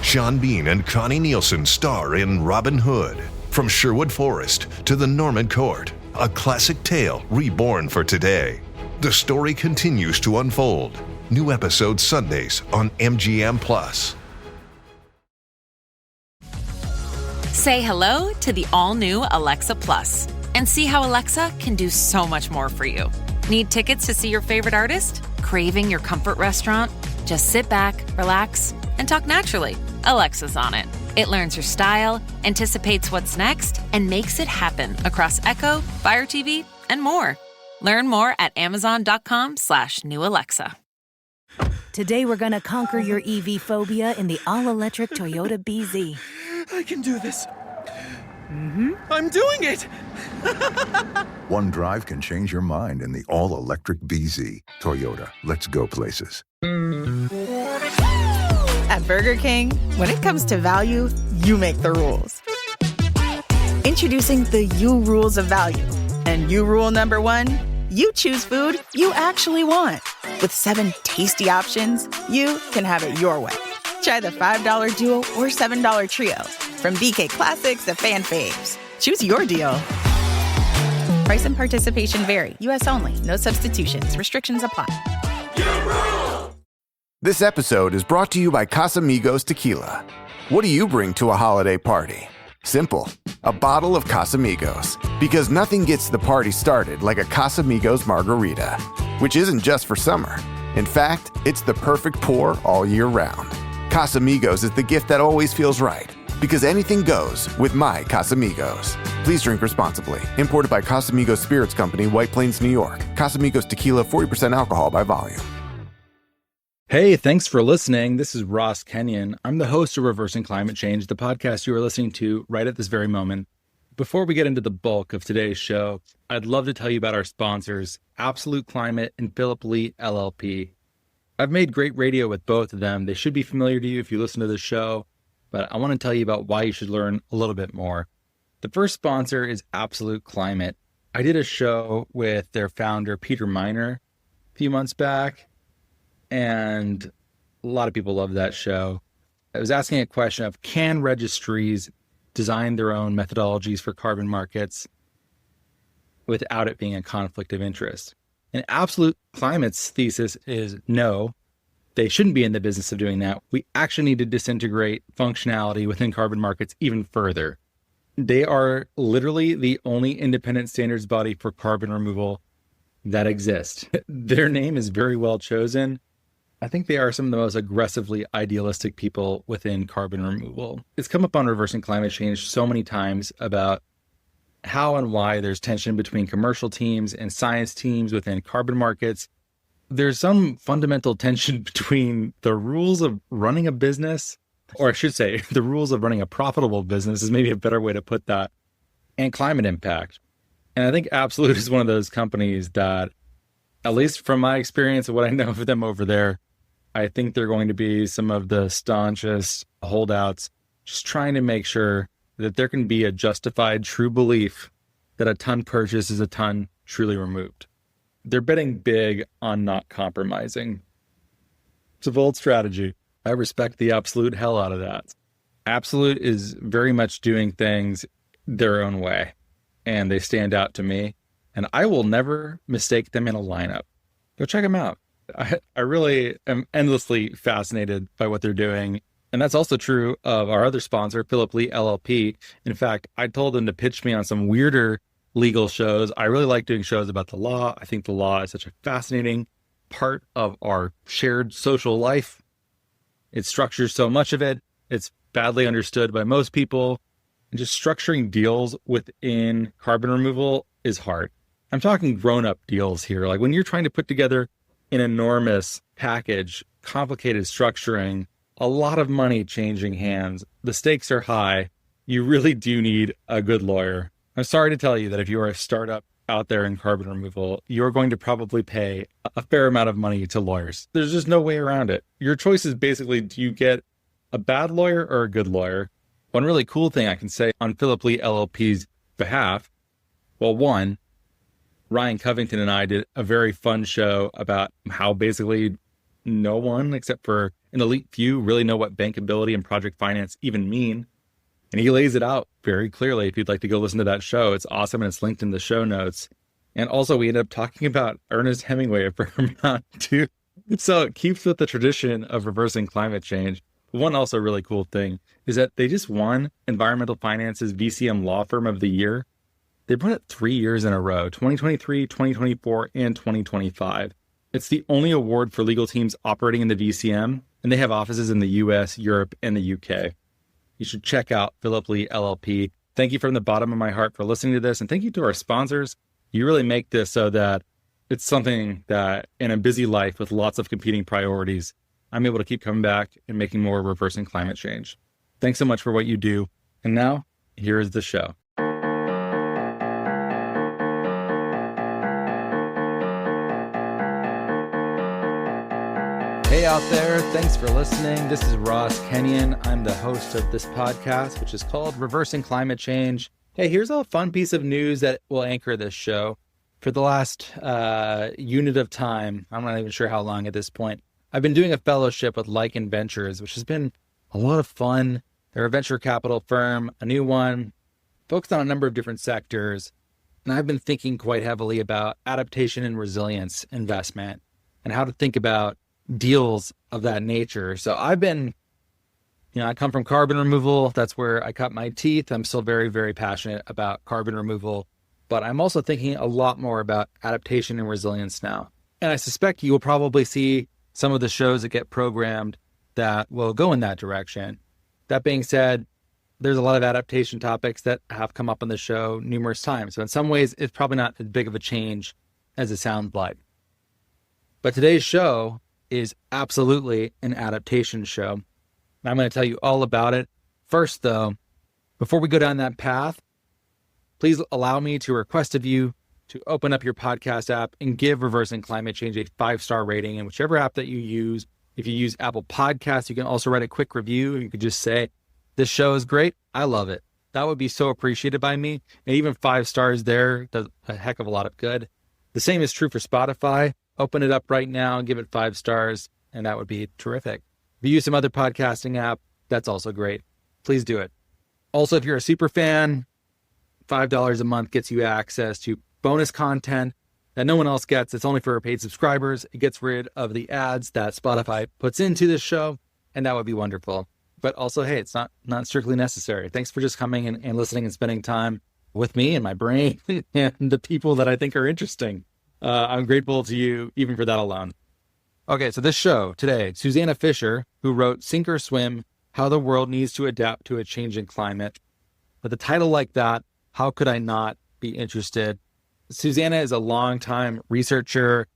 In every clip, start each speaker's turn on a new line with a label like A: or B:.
A: Sean Bean and Connie Nielsen star in Robin Hood. From Sherwood Forest to the Norman Court, a classic tale reborn for today. The story continues to unfold. New episodes Sundays on MGM+.
B: Say hello to the all-new Alexa Plus and see how Alexa can do so much more for you. Need tickets to see your favorite artist? Craving your comfort restaurant? Just sit back, relax, and talk naturally. Alexa's on it. It learns your style, anticipates what's next, and makes it happen across Echo, Fire TV, and more. Learn more at amazon.com/new Alexa.
C: Today we're gonna conquer your EV phobia in the all-electric Toyota BZ.
D: I can do this. I'm doing it!
E: One drive can change your mind in the all-electric BZ. Toyota, let's go places.
F: At Burger King, when it comes to value, you make the rules. Introducing the You Rules of Value. And you rule number one, you choose food you actually want. With 7 tasty options, you can have it your way. Try the $5 Duo or $7 Trio. From BK Classics to Fan Faves. Choose your deal. Price and participation vary. U.S. only. No substitutions. Restrictions apply.
G: This episode is brought to you by Casamigos Tequila. What do you bring to a holiday party? Simple. A bottle of Casamigos. Because nothing gets the party started like a Casamigos margarita. Which isn't just for summer. In fact, it's the perfect pour all year round. Casamigos is the gift that always feels right. Because anything goes with my Casamigos. Please drink responsibly. Imported by Casamigos Spirits Company, White Plains, New York. Casamigos Tequila, 40% alcohol by volume.
H: Hey, thanks for listening. This is Ross Kenyon. I'm the host of Reversing Climate Change, the podcast you are listening to right at this very moment. Before we get into the bulk of today's show, I'd love to tell you about our sponsors, Absolute Climate and Philip Lee LLP. I've made great radio with both of them. They should be familiar to you if you listen to the show, but I want to tell you about why you should learn a little bit more. The first sponsor is Absolute Climate. I did a show with their founder, Peter Miner, a few months back, and a lot of people loved that show. I was asking a question of, can registries design their own methodologies for carbon markets without it being a conflict of interest? And Absolute Climate's thesis is no, they shouldn't be in the business of doing that. We actually need to disintegrate functionality within carbon markets even further. They are literally the only independent standards body for carbon removal that exists. Their name is very well chosen. I think they are some of the most aggressively idealistic people within carbon removal. It's come up on Reversing Climate Change so many times about how and why there's tension between commercial teams and science teams within carbon markets. There's some fundamental tension between the rules of running a business, or I should say, the rules of running a profitable business is maybe a better way to put that, and climate impact. And I think Absolute is one of those companies that, at least from my experience and what I know of them over there, I think they're going to be some of the staunchest holdouts, just trying to make sure that there can be a justified true belief that a ton purchased is a ton truly removed. They're betting big on not compromising. It's a bold strategy. I respect the absolute hell out of that. Absolute is very much doing things their own way, and they stand out to me, and I will never mistake them in a lineup. Go check them out. I really am endlessly fascinated by what they're doing. And that's also true of our other sponsor, Philip Lee LLP. In fact, I told them to pitch me on some weirder legal shows. I really like doing shows about the law. I think the law is such a fascinating part of our shared social life. It structures so much of it. It's badly understood by most people. And just structuring deals within carbon removal is hard. I'm talking grown-up deals here. Like when you're trying to put together an enormous package, complicated structuring, a lot of money changing hands, the stakes are high. You really do need a good lawyer. I'm sorry to tell you that if you are a startup out there in carbon removal, you're going to probably pay a fair amount of money to lawyers. There's just no way around it. Your choice is basically, do you get a bad lawyer or a good lawyer? One really cool thing I can say on Philip Lee LLP's behalf, well, one, Ryan Covington and I did a very fun show about how basically no one except for An elite few really know what bankability and project finance even mean. And he lays it out very clearly. If you'd like to go listen to that show, it's awesome and it's linked in the show notes. And also we ended up talking about Ernest Hemingway a fair amount too. So it keeps with the tradition of reversing climate change. One also really cool thing is that they just won Environmental Finance's VCM Law Firm of the Year. They've won it 3 years in a row, 2023, 2024, and 2025. It's the only award for legal teams operating in the VCM, and they have offices in the US, Europe, and the UK. You should check out Philip Lee LLP. Thank you from the bottom of my heart for listening to this, and thank you to our sponsors. You really make this so that it's something that in a busy life with lots of competing priorities, I'm able to keep coming back and making more reversing climate change. Thanks so much for what you do. And now, here is the show. Hey out there, thanks for listening. This is Ross Kenyon. I'm the host of this podcast, which is called Reversing Climate Change. Hey, here's a fun piece of news that will anchor this show. For the last unit of time, I'm not even sure how long at this point, I've been doing a fellowship with Lycan Ventures, which has been a lot of fun. They're a venture capital firm, a new one, focused on a number of different sectors. And I've been thinking quite heavily about adaptation and resilience investment and how to think about deals of that nature. So I've been, I come from carbon removal. That's where I cut my teeth. I'm still very, very passionate about carbon removal, but I'm also thinking a lot more about adaptation and resilience now. And I suspect you will probably see some of the shows that get programmed that will go in that direction. That being said, there's a lot of adaptation topics that have come up on the show numerous times. So in some ways, it's probably not as big of a change as it sounds like. But today's show is absolutely an adaptation show. And I'm going to tell you all about it. First, though, before we go down that path, please allow me to request of you to open up your podcast app and give Reversing Climate Change a 5-star rating in whichever app that you use. If you use Apple Podcasts, you can also write a quick review. You could just say, this show is great. I love it. That would be so appreciated by me. And even 5 stars there does a heck of a lot of good. The same is true for Spotify. Open it up right now and give it 5 stars, and that would be terrific. If you use some other podcasting app, that's also great. Please do it. Also, if you're a super fan, $5 a month gets you access to bonus content that no one else gets. It's only for paid subscribers. It gets rid of the ads that Spotify puts into this show, and that would be wonderful. But also, hey, it's not strictly necessary. Thanks for just coming and listening and spending time with me and my brain and the people that I think are interesting. I'm grateful to you even for that alone. Okay, so this show today, Susannah Fisher, who wrote Sink or Swim, How the World Needs to Adapt to a Changing Climate. With a title like that, how could I not be interested? Susannah is a longtime researcher,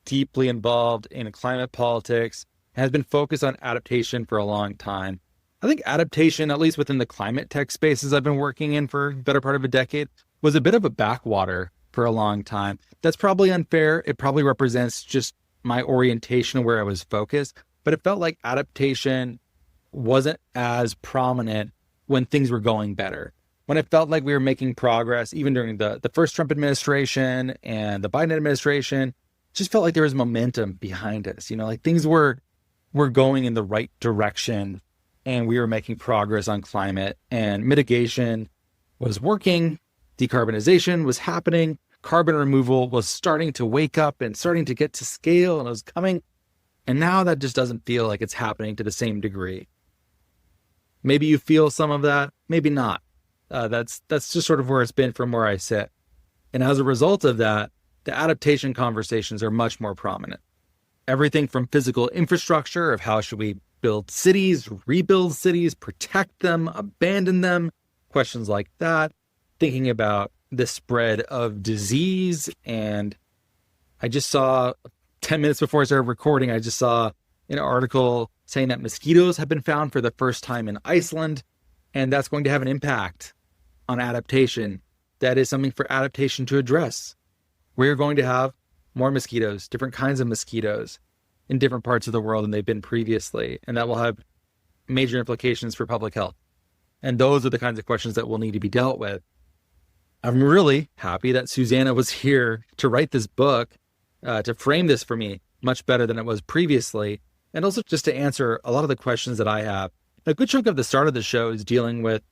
H: deeply involved in climate politics, and has been focused on adaptation for a long time. I think adaptation, at least within the climate tech spaces I've been working in for the better part of a decade, was a bit of a backwater for a long time. That's probably unfair. It probably represents just my orientation where I was focused, but it felt like adaptation wasn't as prominent when things were going better. When it felt like we were making progress, even during the first Trump administration and the Biden administration, it just felt like there was momentum behind us. Like things were going in the right direction and we were making progress on climate and mitigation was working. Decarbonization was happening. Carbon removal was starting to wake up and starting to get to scale and it was coming. And now that just doesn't feel like it's happening to the same degree. Maybe you feel some of that, maybe not. That's just sort of where it's been from where I sit. And as a result of that, the adaptation conversations are much more prominent. Everything from physical infrastructure of how should we build cities, rebuild cities, protect them, abandon them, questions like that, thinking about the spread of disease. And I just saw 10 minutes before I started recording, I just saw an article saying that mosquitoes have been found for the first time in Iceland, and that's going to have an impact on adaptation. That is something for adaptation to address. We're going to have more mosquitoes, different kinds of mosquitoes in different parts of the world than they've been previously, and that will have major implications for public health. And those are the kinds of questions that will need to be dealt with. I'm really happy that Susannah was here to write this book, to frame this for me much better than it was previously. And also just to answer a lot of the questions that I have. A good chunk of the start of the show is dealing with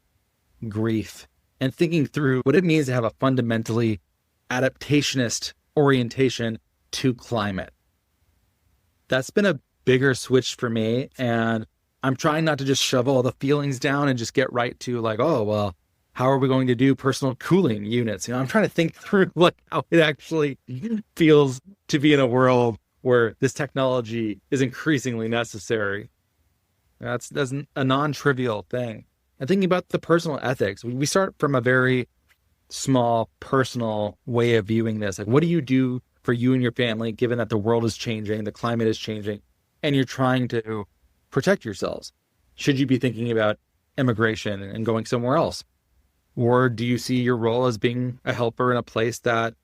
H: grief and thinking through what it means to have a fundamentally adaptationist orientation to climate. That's been a bigger switch for me. And I'm trying not to just shove all the feelings down and just get right to like, oh, well, how are we going to do personal cooling units? I'm trying to think through like how it actually feels to be in a world where this technology is increasingly necessary. That's a non-trivial thing. And thinking about the personal ethics, we start from a very small personal way of viewing this. Like, what do you do for you and your family, given that the world is changing, the climate is changing, and you're trying to protect yourselves? Should you be thinking about immigration and going somewhere else? Or do you see your role as being a helper in a place that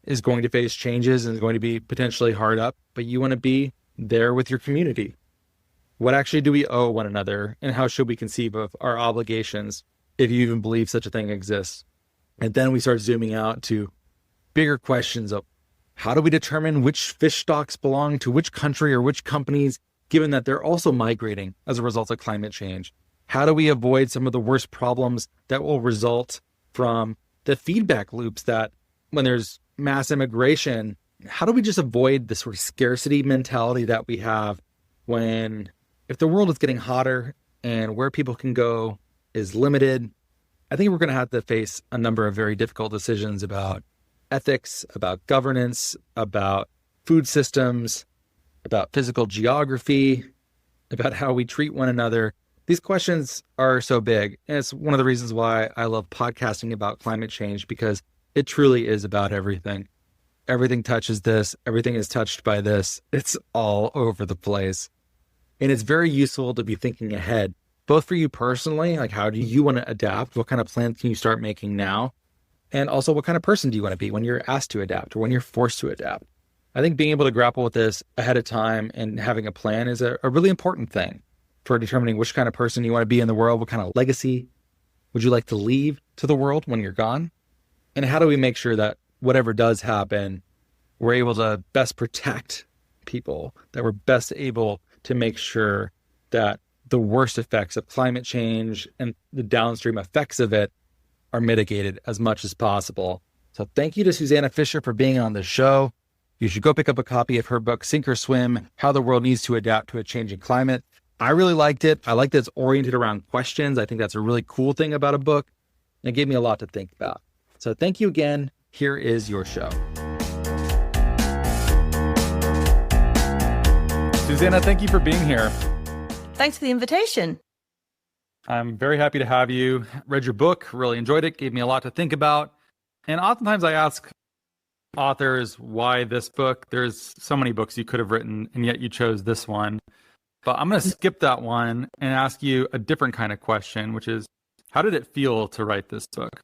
H: is going to face changes and is going to be potentially hard up, but you want to be there with your community? What actually do we owe one another, and how should we conceive of our obligations, if you even believe such a thing exists? And then we start zooming out to bigger questions of how do we determine which fish stocks belong to which country or which companies, given that they're also migrating as a result of climate change? How do we avoid some of the worst problems that will result from the feedback loops that when there's mass immigration, how do we just avoid the sort of scarcity mentality that we have when, if the world is getting hotter and where people can go is limited? I think we're going to have to face a number of very difficult decisions about ethics, about governance, about food systems, about physical geography, about how we treat one another. These questions are so big. And it's one of the reasons why I love podcasting about climate change, because it truly is about everything. Everything touches this. Everything is touched by this. It's all over the place. And it's very useful to be thinking ahead, both for you personally, like how do you want to adapt? What kind of plans can you start making now? And also, what kind of person do you want to be when you're asked to adapt or when you're forced to adapt? I think being able to grapple with this ahead of time and having a plan is a really important thing for determining which kind of person you want to be in the world. What kind of legacy would you like to leave to the world when you're gone? And how do we make sure that whatever does happen, we're able to best protect people, that we're best able to make sure that the worst effects of climate change and the downstream effects of it are mitigated as much as possible. So thank you to Susannah Fisher for being on the show. You should go pick up a copy of her book, Sink or Swim, How the World Needs to Adapt to a Changing Climate. I really liked it. I like that it's oriented around questions. I think that's a really cool thing about a book. And it gave me a lot to think about. So thank you again. Here is your show. Susannah, thank you for being here.
F: Thanks for the invitation.
H: I'm very happy to have you. Read your book, really enjoyed it, gave me a lot to think about. And oftentimes I ask authors why this book. There's so many books you could have written, and yet you chose this one. But I'm going to skip that one and ask you a different kind of question, which is, how did it feel to write this book?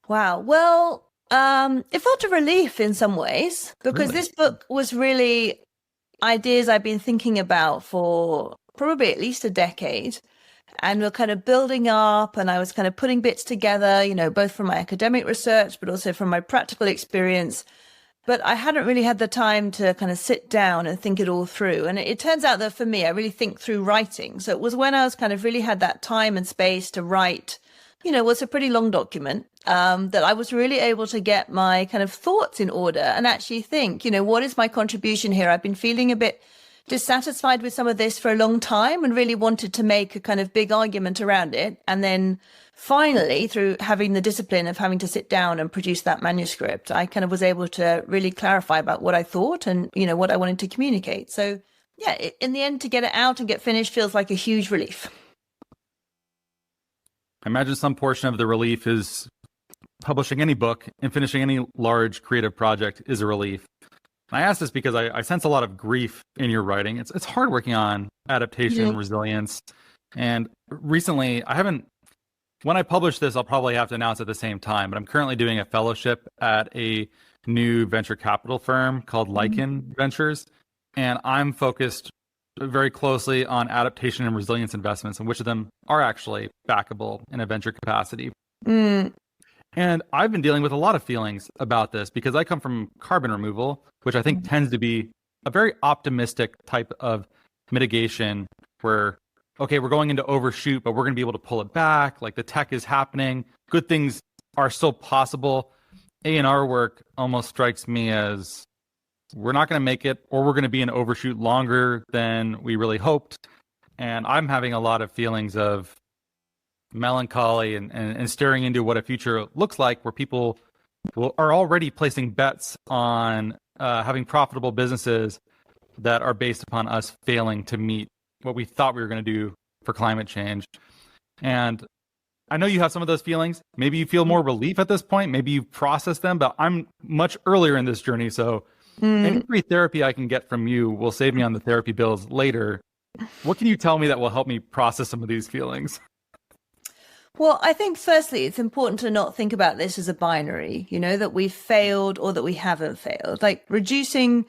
F: Wow. Well, it felt a relief in some ways, because
H: Really?
F: this book was really ideas I've been thinking about for probably at least a decade. And we're kind of building up, and I was kind of putting bits together, both from my academic research, but also from my practical experience. But I hadn't really had the time to kind of sit down and think it all through. And it turns out that for me, I really think through writing. So it was when I was kind of really had that time and space to write, what's a pretty long document, that I was really able to get my kind of thoughts in order and actually think, what is my contribution here? I've been feeling a bit dissatisfied with some of this for a long time and really wanted to make a kind of big argument around it. And then finally, through having the discipline of having to sit down and produce that manuscript, I kind of was able to really clarify about what I thought and, what I wanted to communicate. So yeah, in the end, to get it out and get finished feels like a huge relief.
H: I imagine some portion of the relief is publishing any book and finishing any large creative project is a relief. I ask this because I sense a lot of grief in your writing. It's hard working on adaptation, resilience. And recently, when I publish this, I'll probably have to announce at the same time, but I'm currently doing a fellowship at a new venture capital firm called Lichen Ventures. And I'm focused very closely on adaptation and resilience investments, and which of them are actually backable in a venture capacity. And I've been dealing with a lot of feelings about this because I come from carbon removal, which I think tends to be a very optimistic type of mitigation where, okay, we're going into overshoot, but we're going to be able to pull it back. Like the tech is happening. Good things are still possible. A&R work almost strikes me as we're not going to make it, or we're going to be in overshoot longer than we really hoped. And I'm having a lot of feelings of melancholy and staring into what a future looks like where people are already placing bets on having profitable businesses that are based upon us failing to meet what we thought we were going to do for climate change. And I know you have some of those feelings. Maybe you feel more relief at this point. Maybe you've processed them, but I'm much earlier in this journey. So any free therapy I can get from you will save me on the therapy bills later. What can you tell me that will help me process some of these feelings?
I: Well, I think firstly, it's important to not think about this as a binary, that we've failed or that we haven't failed. Like reducing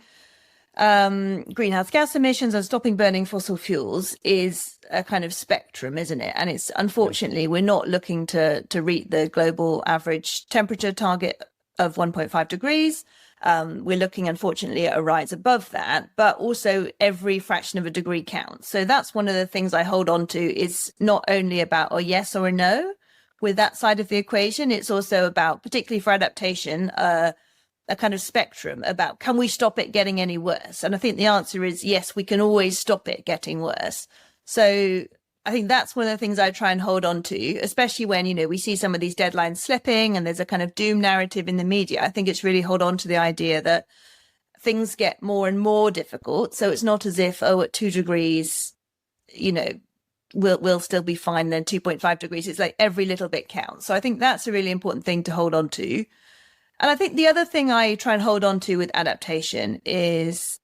I: greenhouse gas emissions and stopping burning fossil fuels is a kind of spectrum, isn't it? And it's unfortunately, we're not looking to reach the global average temperature target of 1.5 degrees. We're looking, unfortunately, at a rise above that, but also every fraction of a degree counts. So that's one of the things I hold on to is not only about a yes or a no with that side of the equation. It's also about, particularly for adaptation, a kind of spectrum about, can we stop it getting any worse? And I think the answer is yes, we can always stop it getting worse. So I think that's one of the things I try and hold on to, especially when, we see some of these deadlines slipping and there's a kind of doom narrative in the media. I think it's really hold on to the idea that things get more and more difficult. So it's not as if, at 2 degrees, we'll still be fine. Then 2.5 degrees, it's like every little bit counts. So I think that's a really important thing to hold on to. And I think the other thing I try and hold on to with adaptation is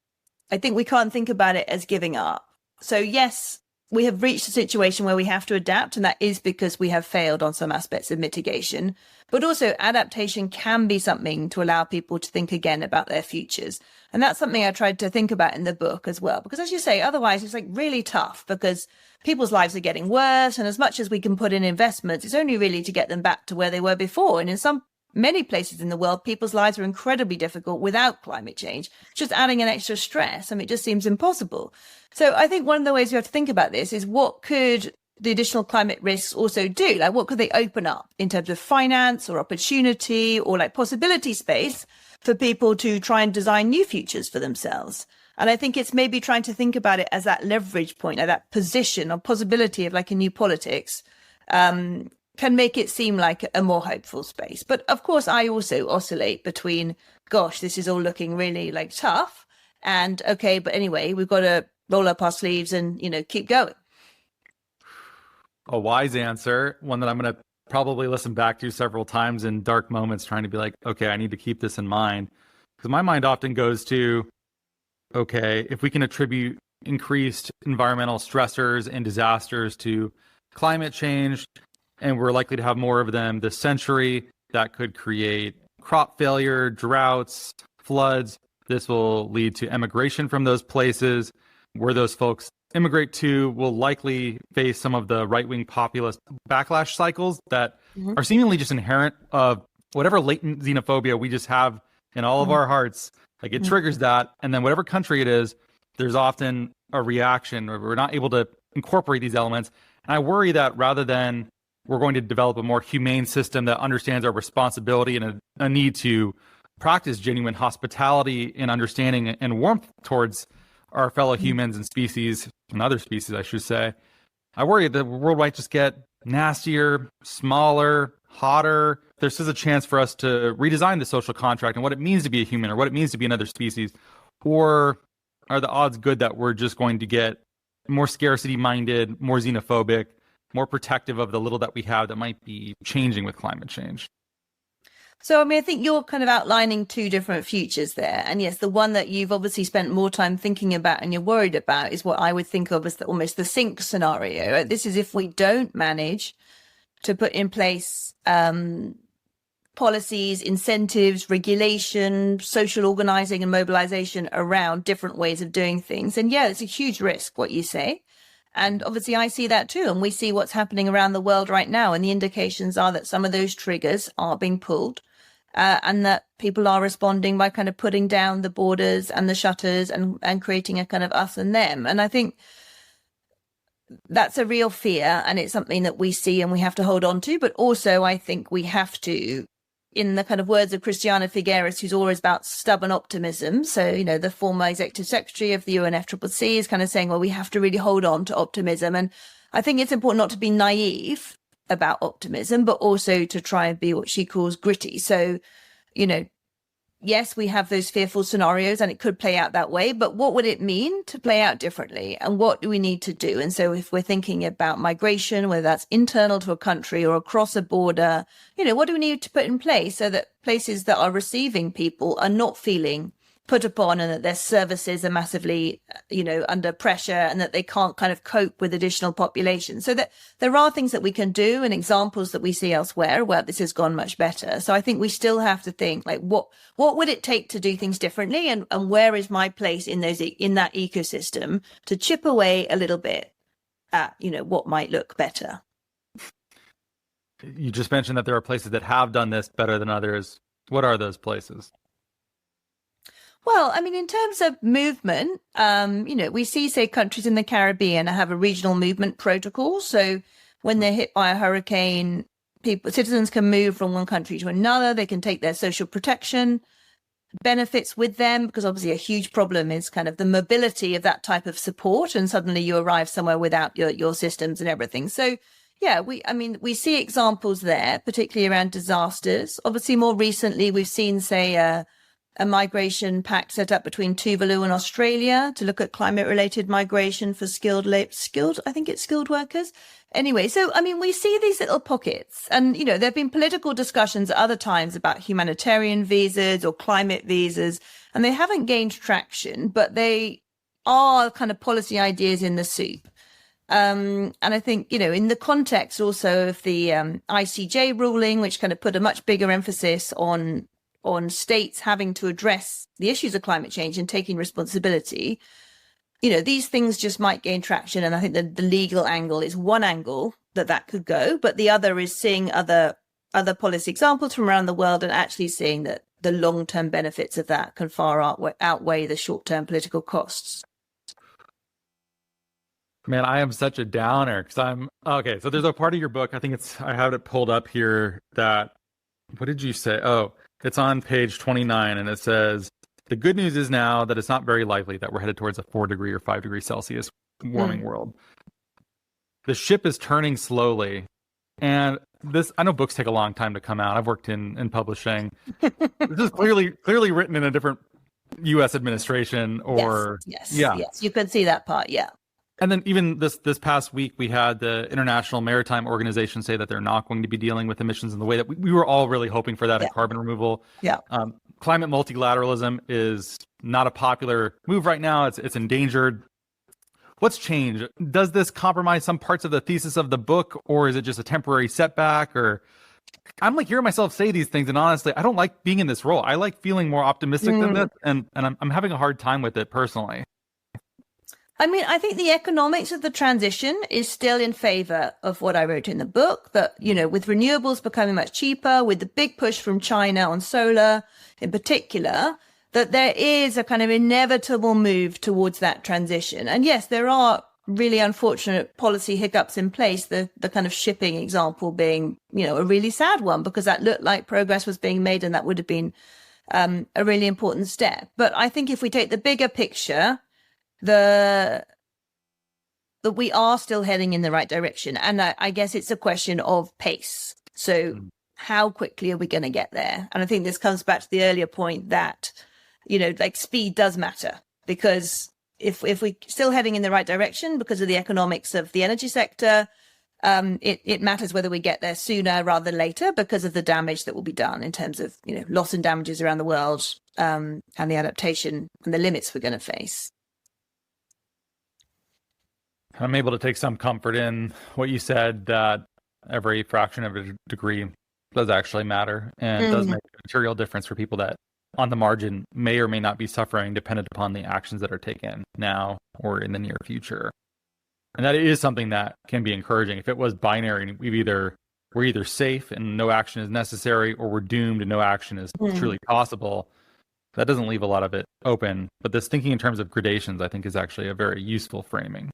I: I think we can't think about it as giving up. So yes, we have reached a situation where we have to adapt, and that is because we have failed on some aspects of mitigation. But also adaptation can be something to allow people to think again about their futures. And that's something I tried to think about in the book as well, because as you say, otherwise it's like really tough because people's lives are getting worse. And as much as we can put in investments, it's only really to get them back to where they were before. And in many places in the world, people's lives are incredibly difficult without climate change. Just adding an extra stress, it just seems impossible. So I think one of the ways we have to think about this is what could the additional climate risks also do? Like what could they open up in terms of finance or opportunity or like possibility space for people to try and design new futures for themselves? And I think it's maybe trying to think about it as that leverage point, like that position or possibility of like a new politics, can make it seem like a more hopeful space. But of course, I also oscillate between, gosh, this is all looking really like tough and okay, but anyway, we've got to roll up our sleeves and, keep going.
H: A wise answer, one that I'm going to probably listen back to several times in dark moments, trying to be like, okay, I need to keep this in mind. Because my mind often goes to, okay, if we can attribute increased environmental stressors and disasters to climate change, and we're likely to have more of them this century, that could create crop failure, droughts, floods. This will lead to emigration from those places. Where those folks immigrate to will likely face some of the right-wing populist backlash cycles that are seemingly just inherent of whatever latent xenophobia we just have in all of our hearts. Like it triggers that. And then whatever country it is, there's often a reaction where we're not able to incorporate these elements. And I worry that rather than we're going to develop a more humane system that understands our responsibility and a need to practice genuine hospitality and understanding and warmth towards our fellow humans and species, and other species, I should say. I worry that the world might just get nastier, smaller, hotter. There's still a chance for us to redesign the social contract and what it means to be a human or what it means to be another species. Or are the odds good that we're just going to get more scarcity-minded, more xenophobic, more protective of the little that we have that might be changing with climate change?
I: So, I think you're kind of outlining two different futures there. And yes, the one that you've obviously spent more time thinking about and you're worried about is what I would think of as almost the sink scenario. This is if we don't manage to put in place policies, incentives, regulation, social organizing and mobilization around different ways of doing things. And yeah, it's a huge risk, what you say. And obviously I see that too. And we see what's happening around the world right now. And the indications are that some of those triggers are being pulled. and that people are responding by kind of putting down the borders and the shutters and creating a kind of us and them. And I think that's a real fear, and it's something that we see and we have to hold on to. But also, I think we have to, in the kind of words of Christiana Figueres, who's always about stubborn optimism. So, you know, the former executive secretary of the UNFCCC is kind of saying, well, we have to really hold on to optimism. And I think it's important not to be naive about optimism, but also to try and be what she calls gritty. So, you know, yes, we have those fearful scenarios and it could play out that way, but what would it mean to play out differently? And what do we need to do? And so if we're thinking about migration, whether that's internal to a country or across a border, you know, what do we need to put in place so that places that are receiving people are not feeling put upon, and that their services are massively, you know, under pressure, and that they can't kind of cope with additional population? So that there are things that we can do and examples that we see elsewhere where this has gone much better. So I think we still have to think, like, what would it take to do things differently, and where is my place in that ecosystem to chip away a little bit at, you know, what might look better.
H: You just mentioned that there are places that have done this better than others. What are those places?
I: Well, I mean, in terms of movement, you know, we see, say, countries in the Caribbean have a regional movement protocol. So when they're hit by a hurricane, citizens can move from one country to another. They can take their social protection benefits with them, because obviously a huge problem is kind of the mobility of that type of support. And suddenly you arrive somewhere without your systems and everything. So, yeah, we see examples there, particularly around disasters. Obviously, more recently, we've seen, say, a migration pact set up between Tuvalu and Australia to look at climate-related migration for skilled workers. Anyway, so, I mean, we see these little pockets, and, you know, there have been political discussions at other times about humanitarian visas or climate visas, and they haven't gained traction, but they are kind of policy ideas in the soup. And I think, you know, in the context also of the ICJ ruling, which kind of put a much bigger emphasis on states having to address the issues of climate change and taking responsibility, you know, these things just might gain traction. And I think that the legal angle is one angle that could go, but the other is seeing other policy examples from around the world and actually seeing that the long-term benefits of that can far outweigh the short-term political costs.
H: Man, I am such a downer because okay. So there's a part of your book, I have it pulled up here, that, what did you say? Oh, it's on page 29, and it says, the good news is now that it's not very likely that we're headed towards a 4 degree or 5 degree Celsius warming world. The ship is turning slowly. And this, I know books take a long time to come out. I've worked in publishing. This is clearly written in a different U.S. administration or...
I: Yes. You could see that part, yeah.
H: And then even this past week, we had the International Maritime Organization say that they're not going to be dealing with emissions in the way that we were all really hoping for that in carbon removal.
I: Yeah.
H: Climate multilateralism is not a popular move right now. It's endangered. What's changed? Does this compromise some parts of the thesis of the book, or is it just a temporary setback? Or I'm like hearing myself say these things, and honestly, I don't like being in this role. I like feeling more optimistic than this, and I'm having a hard time with it personally.
I: I mean, I think the economics of the transition is still in favor of what I wrote in the book, that, you know, with renewables becoming much cheaper, with the big push from China on solar in particular, that there is a kind of inevitable move towards that transition. And yes, there are really unfortunate policy hiccups in place, the kind of shipping example being, you know, a really sad one, because that looked like progress was being made and that would have been a really important step. But I think if we take the bigger picture, that we are still heading in the right direction. And I guess it's a question of pace. So how quickly are we going to get there? And I think this comes back to the earlier point that, you know, like, speed does matter, because if we're still heading in the right direction because of the economics of the energy sector, it matters whether we get there sooner rather than later, because of the damage that will be done in terms of, you know, loss and damages around the world, and the adaptation and the limits we're going to face.
H: I'm able to take some comfort in what you said, that every fraction of a degree does actually matter, and does make a material difference for people that on the margin may or may not be suffering, dependent upon the actions that are taken now or in the near future. And that is something that can be encouraging. If it was binary and we've either we're either safe and no action is necessary, or we're doomed and no action is truly possible. That doesn't leave a lot of it open. But this thinking in terms of gradations, I think, is actually a very useful framing.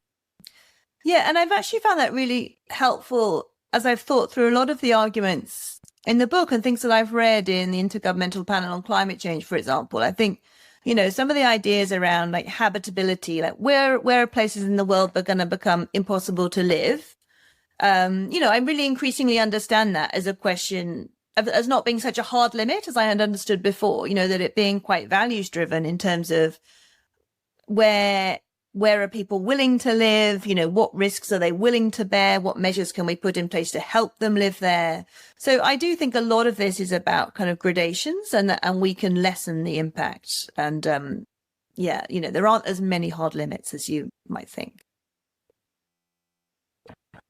I: Yeah, and I've actually found that really helpful as I've thought through a lot of the arguments in the book and things that I've read in the Intergovernmental Panel on Climate Change, for example. I think, some of the ideas around like habitability, like where are places in the world that are going to become impossible to live? I really increasingly understand that as a question as not being such a hard limit as I had understood before, that it being quite values driven in terms of where are people willing to live? What risks are they willing to bear? What measures can we put in place to help them live there? So I do think a lot of this is about kind of gradations and we can lessen the impact. And there aren't as many hard limits as you might think.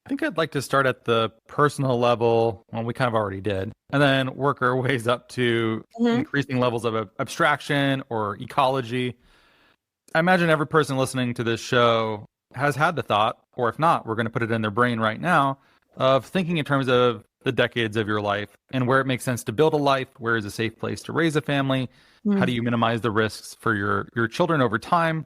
H: I think I'd like to start at the personal level. Well, we kind of already did, and then work our ways up to increasing levels of abstraction or ecology. I imagine every person listening to this show has had the thought, or if not, we're going to put it in their brain right now, of thinking in terms of the decades of your life and where it makes sense to build a life, where is a safe place to raise a family, how do you minimize the risks for your children over time.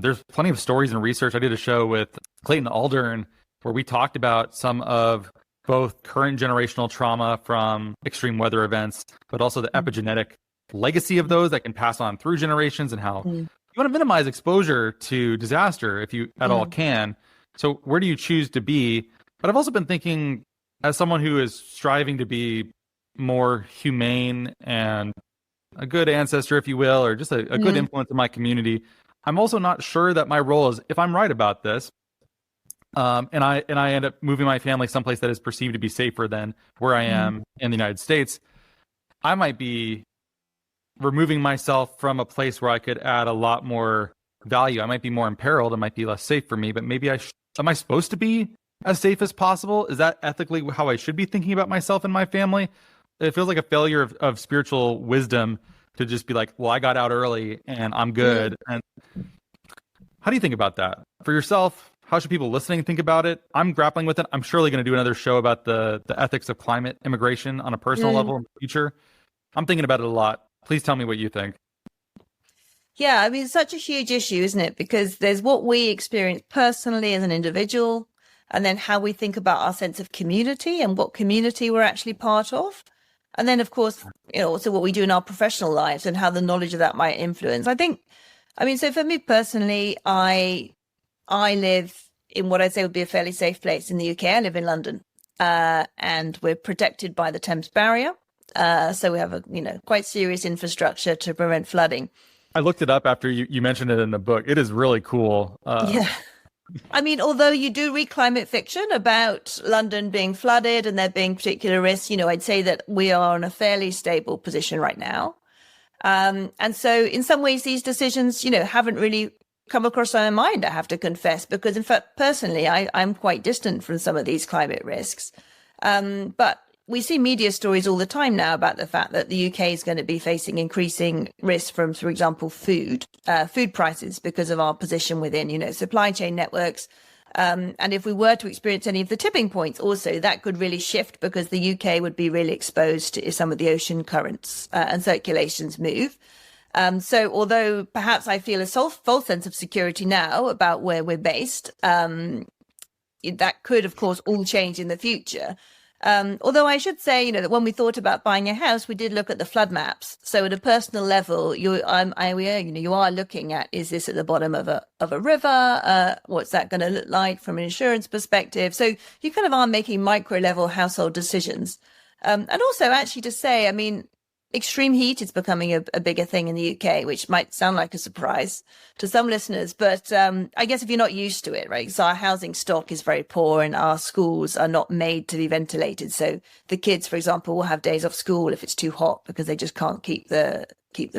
H: There's plenty of stories and research. I did a show with Clayton Aldern where we talked about some of both current generational trauma from extreme weather events, but also the epigenetic legacy of those that can pass on through generations, and how you want to minimize exposure to disaster if you at all can. So where do you choose to be? But I've also been thinking, as someone who is striving to be more humane and a good ancestor, if you will, or just a good influence in my community, I'm also not sure that my role is, if I'm right about this, and I end up moving my family someplace that is perceived to be safer than where I am in the United States, I might be removing myself from a place where I could add a lot more value. I might be more imperiled. It might be less safe for me, but maybe am I supposed to be as safe as possible? Is that ethically how I should be thinking about myself and my family? It feels like a failure of spiritual wisdom to just be like, well, I got out early and I'm good. And how do you think about that for yourself? How should people listening think about it? I'm grappling with it. I'm surely going to do another show about the ethics of climate immigration on a personal level in the future. I'm thinking about it a lot. Please tell me what you think.
I: Yeah, I mean, it's such a huge issue, isn't it? Because there's what we experience personally as an individual, and then how we think about our sense of community and what community we're actually part of. And then, of course, also what we do in our professional lives and how the knowledge of that might influence. So for me personally, I live in what I'd say would be a fairly safe place in the UK. I live in London, and we're protected by the Thames Barrier. So we have a quite serious infrastructure to prevent flooding.
H: I looked it up after you mentioned it in the book. It is really cool.
I: Yeah. I mean, although you do read climate fiction about London being flooded and there being particular risks, I'd say that we are in a fairly stable position right now. And so in some ways, these decisions, haven't really come across my mind, I have to confess, because in fact, personally, I'm quite distant from some of these climate risks. But we see media stories all the time now about the fact that the UK is going to be facing increasing risks from, for example, food prices because of our position within, supply chain networks. And if we were to experience any of the tipping points also, that could really shift because the UK would be really exposed to some of the ocean currents and circulations move. So although perhaps I feel a false sense of security now about where we're based, that could, of course, all change in the future. Although I should say, that when we thought about buying a house, we did look at the flood maps. So at a personal level, you are looking at, is this at the bottom of a river? What's that going to look like from an insurance perspective? So you kind of are making micro level household decisions. And also actually to say, extreme heat is becoming a bigger thing in the UK, which might sound like a surprise to some listeners. But I guess if you're not used to it, right? So our housing stock is very poor and our schools are not made to be ventilated. So the kids, for example, will have days off school if it's too hot because they just can't keep the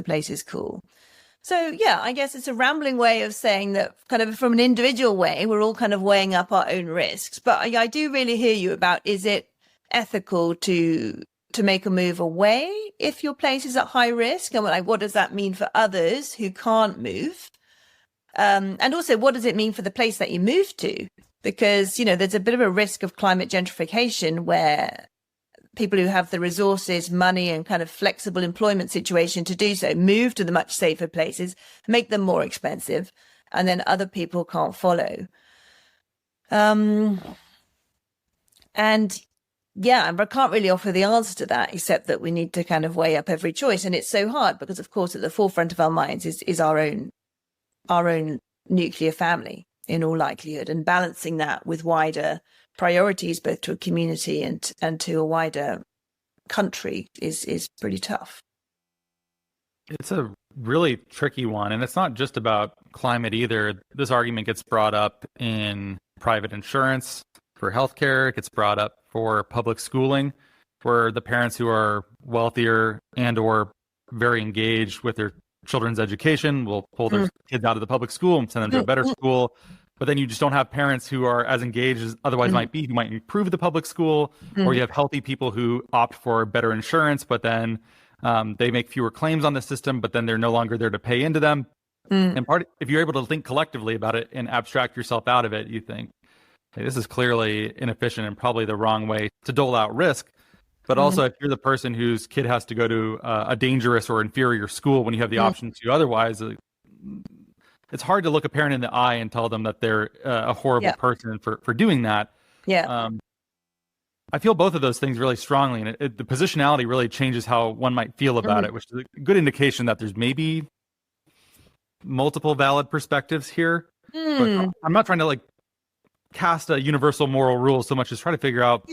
I: places cool. So, yeah, I guess it's a rambling way of saying that kind of from an individual way, we're all kind of weighing up our own risks. But I do really hear you about, is it ethical to make a move away if your place is at high risk? And what does that mean for others who can't move? And also, what does it mean for the place that you move to? because, there's a bit of a risk of climate gentrification where people who have the resources, money, and kind of flexible employment situation to do so move to the much safer places, make them more expensive, and then other people can't follow. And yeah, I can't really offer the answer to that, except that we need to kind of weigh up every choice. And it's so hard because, of course, at the forefront of our minds is our own nuclear family, in all likelihood, and balancing that with wider priorities, both to a community and to a wider country, is pretty tough.
H: It's a really tricky one, and it's not just about climate either. This argument gets brought up in private insurance for healthcare. It gets brought up for public schooling, where the parents who are wealthier and or very engaged with their children's education will pull their kids out of the public school and send them to a better school. But then you just don't have parents who are as engaged as otherwise might be, who might improve the public school, or you have healthy people who opt for better insurance, but then they make fewer claims on the system, but then they're no longer there to pay into them. And if you're able to think collectively about it and abstract yourself out of it, you think, hey, this is clearly inefficient and probably the wrong way to dole out risk. But also, if you're the person whose kid has to go to a dangerous or inferior school when you have the option to otherwise, it's hard to look a parent in the eye and tell them that they're a horrible person for doing that. I feel both of those things really strongly, and the positionality really changes how one might feel about it, which is a good indication that there's maybe multiple valid perspectives here. But I'm not trying to cast a universal moral rule so much as try to figure out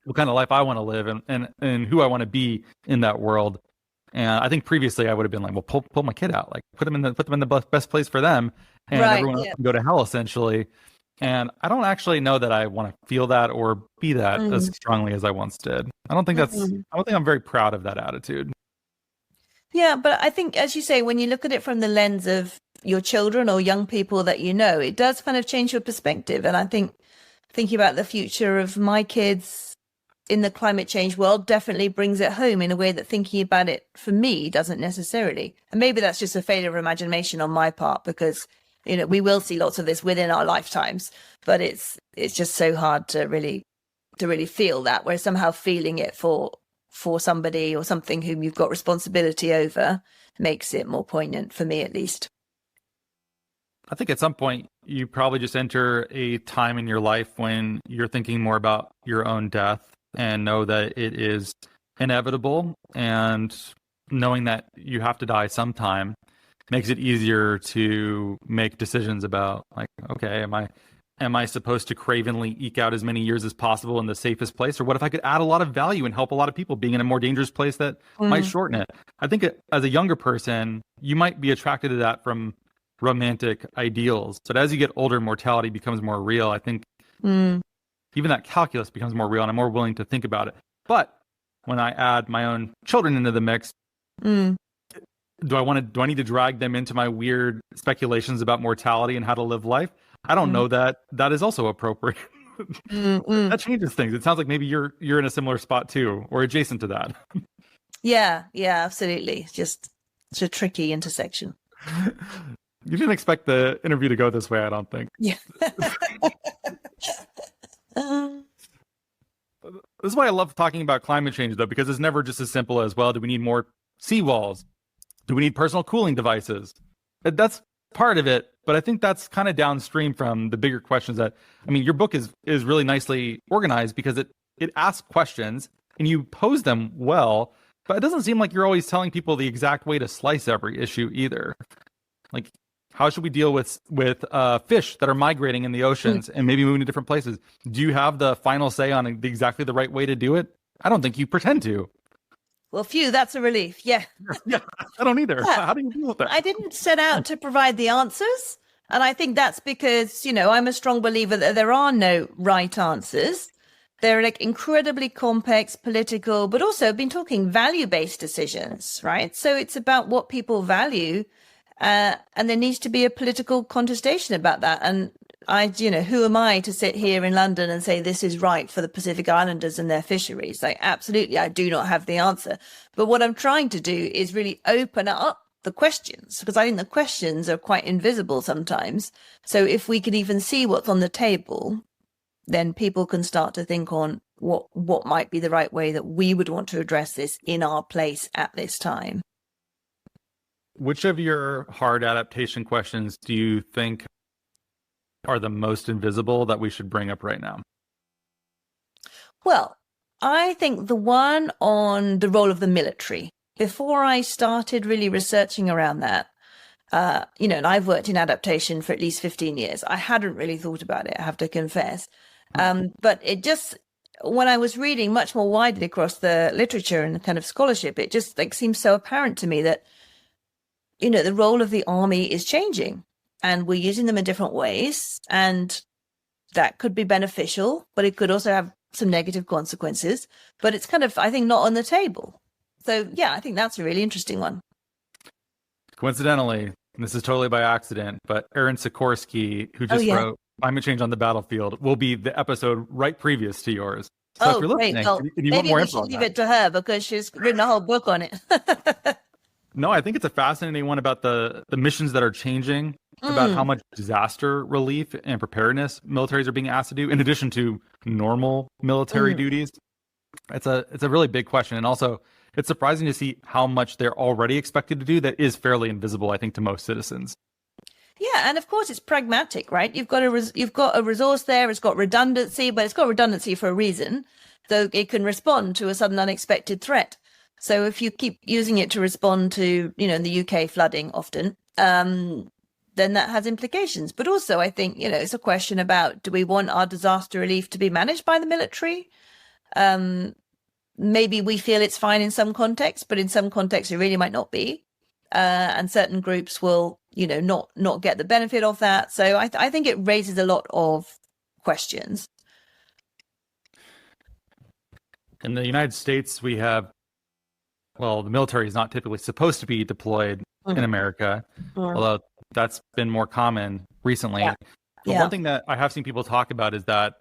H: what kind of life I want to live and who I want to be in that world. And I think previously I would have been like, well, pull my kid out, put them in the best place for them, and everyone else can go to hell essentially. And I don't actually know that I want to feel that or be that as strongly as I once did. I don't think I'm very proud of that attitude.
I: Yeah, but I think, as you say, when you look at it from the lens of your children or young people that it does kind of change your perspective. And I think thinking about the future of my kids in the climate change world definitely brings it home in a way that thinking about it for me doesn't necessarily. And maybe that's just a failure of imagination on my part, because we will see lots of this within our lifetimes, but it's just so hard to really feel that, whereas somehow feeling it for somebody or something whom you've got responsibility over makes it more poignant, for me at least.
H: I think at some point you probably just enter a time in your life when you're thinking more about your own death and know that it is inevitable, and knowing that you have to die sometime makes it easier to make decisions about okay, am I supposed to cravenly eke out as many years as possible in the safest place? Or what if I could add a lot of value and help a lot of people being in a more dangerous place that might shorten it? I think as a younger person, you might be attracted to that from romantic ideals. But as you get older, mortality becomes more real. I think even that calculus becomes more real, and I'm more willing to think about it. But when I add my own children into the mix, do I need to drag them into my weird speculations about mortality and how to live life? I don't know that is also appropriate. That changes things. It sounds like maybe you're in a similar spot too, or adjacent to that.
I: Yeah, absolutely. It's a tricky intersection.
H: You didn't expect the interview to go this way, I don't think.
I: Yeah.
H: This is why I love talking about climate change, though, because it's never just as simple as, well, do we need more seawalls? Do we need personal cooling devices? That's part of it, but I think that's kind of downstream from the bigger questions that, your book is really nicely organized because it asks questions and you pose them well, but it doesn't seem like you're always telling people the exact way to slice every issue either. How should we deal with fish that are migrating in the oceans and maybe moving to different places? Do you have the final say on exactly the right way to do it? I don't think you pretend to.
I: Well, phew, that's a relief. Yeah.
H: Yeah, I don't either. Yeah. How do you deal with that?
I: I didn't set out to provide the answers. And I think that's because, I'm a strong believer that there are no right answers. They're incredibly complex, political, but also been talking value-based decisions, right? So it's about what people value. And there needs to be a political contestation about that. And who am I to sit here in London and say this is right for the Pacific Islanders and their fisheries? Absolutely, I do not have the answer. But what I'm trying to do is really open up the questions, because I think the questions are quite invisible sometimes. So if we could even see what's on the table, then people can start to think on what might be the right way that we would want to address this in our place at this time.
H: Which of your hard adaptation questions do you think are the most invisible that we should bring up right now?
I: Well, I think the one on the role of the military, before I started really researching around that, and I've worked in adaptation for at least 15 years. I hadn't really thought about it, I have to confess. But it just, when I was reading much more widely across the literature and the kind of scholarship, it just seems so apparent to me that, the role of the army is changing and we're using them in different ways. And that could be beneficial, but it could also have some negative consequences. But it's kind of, I think, not on the table. So, yeah, I think that's a really interesting one.
H: Coincidentally, and this is totally by accident, but Aaron Sikorsky, who just wrote Climate Change on the Battlefield, will be the episode right previous to yours. So if you're listening,
I: well,
H: if you want more info
I: leave it to her because she's written a whole book on it.
H: No, I think it's a fascinating one about the missions that are changing, about how much disaster relief and preparedness militaries are being asked to do, in addition to normal military duties. It's a really big question. And also, it's surprising to see how much they're already expected to do that is fairly invisible, I think, to most citizens.
I: Yeah, and of course it's pragmatic, right? You've got a resource there, it's got redundancy, but it's got redundancy for a reason, so it can respond to a sudden unexpected threat. So if you keep using it to respond to, in the UK flooding often, then that has implications. But also, I think, it's a question about, do we want our disaster relief to be managed by the military? Maybe we feel it's fine in some contexts, but in some contexts it really might not be. And certain groups will, not get the benefit of that. So I think it raises a lot of questions.
H: In the United States, we have, the military is not typically supposed to be deployed in America, although that's been more common recently.
I: Yeah.
H: But one thing that I have seen people talk about is that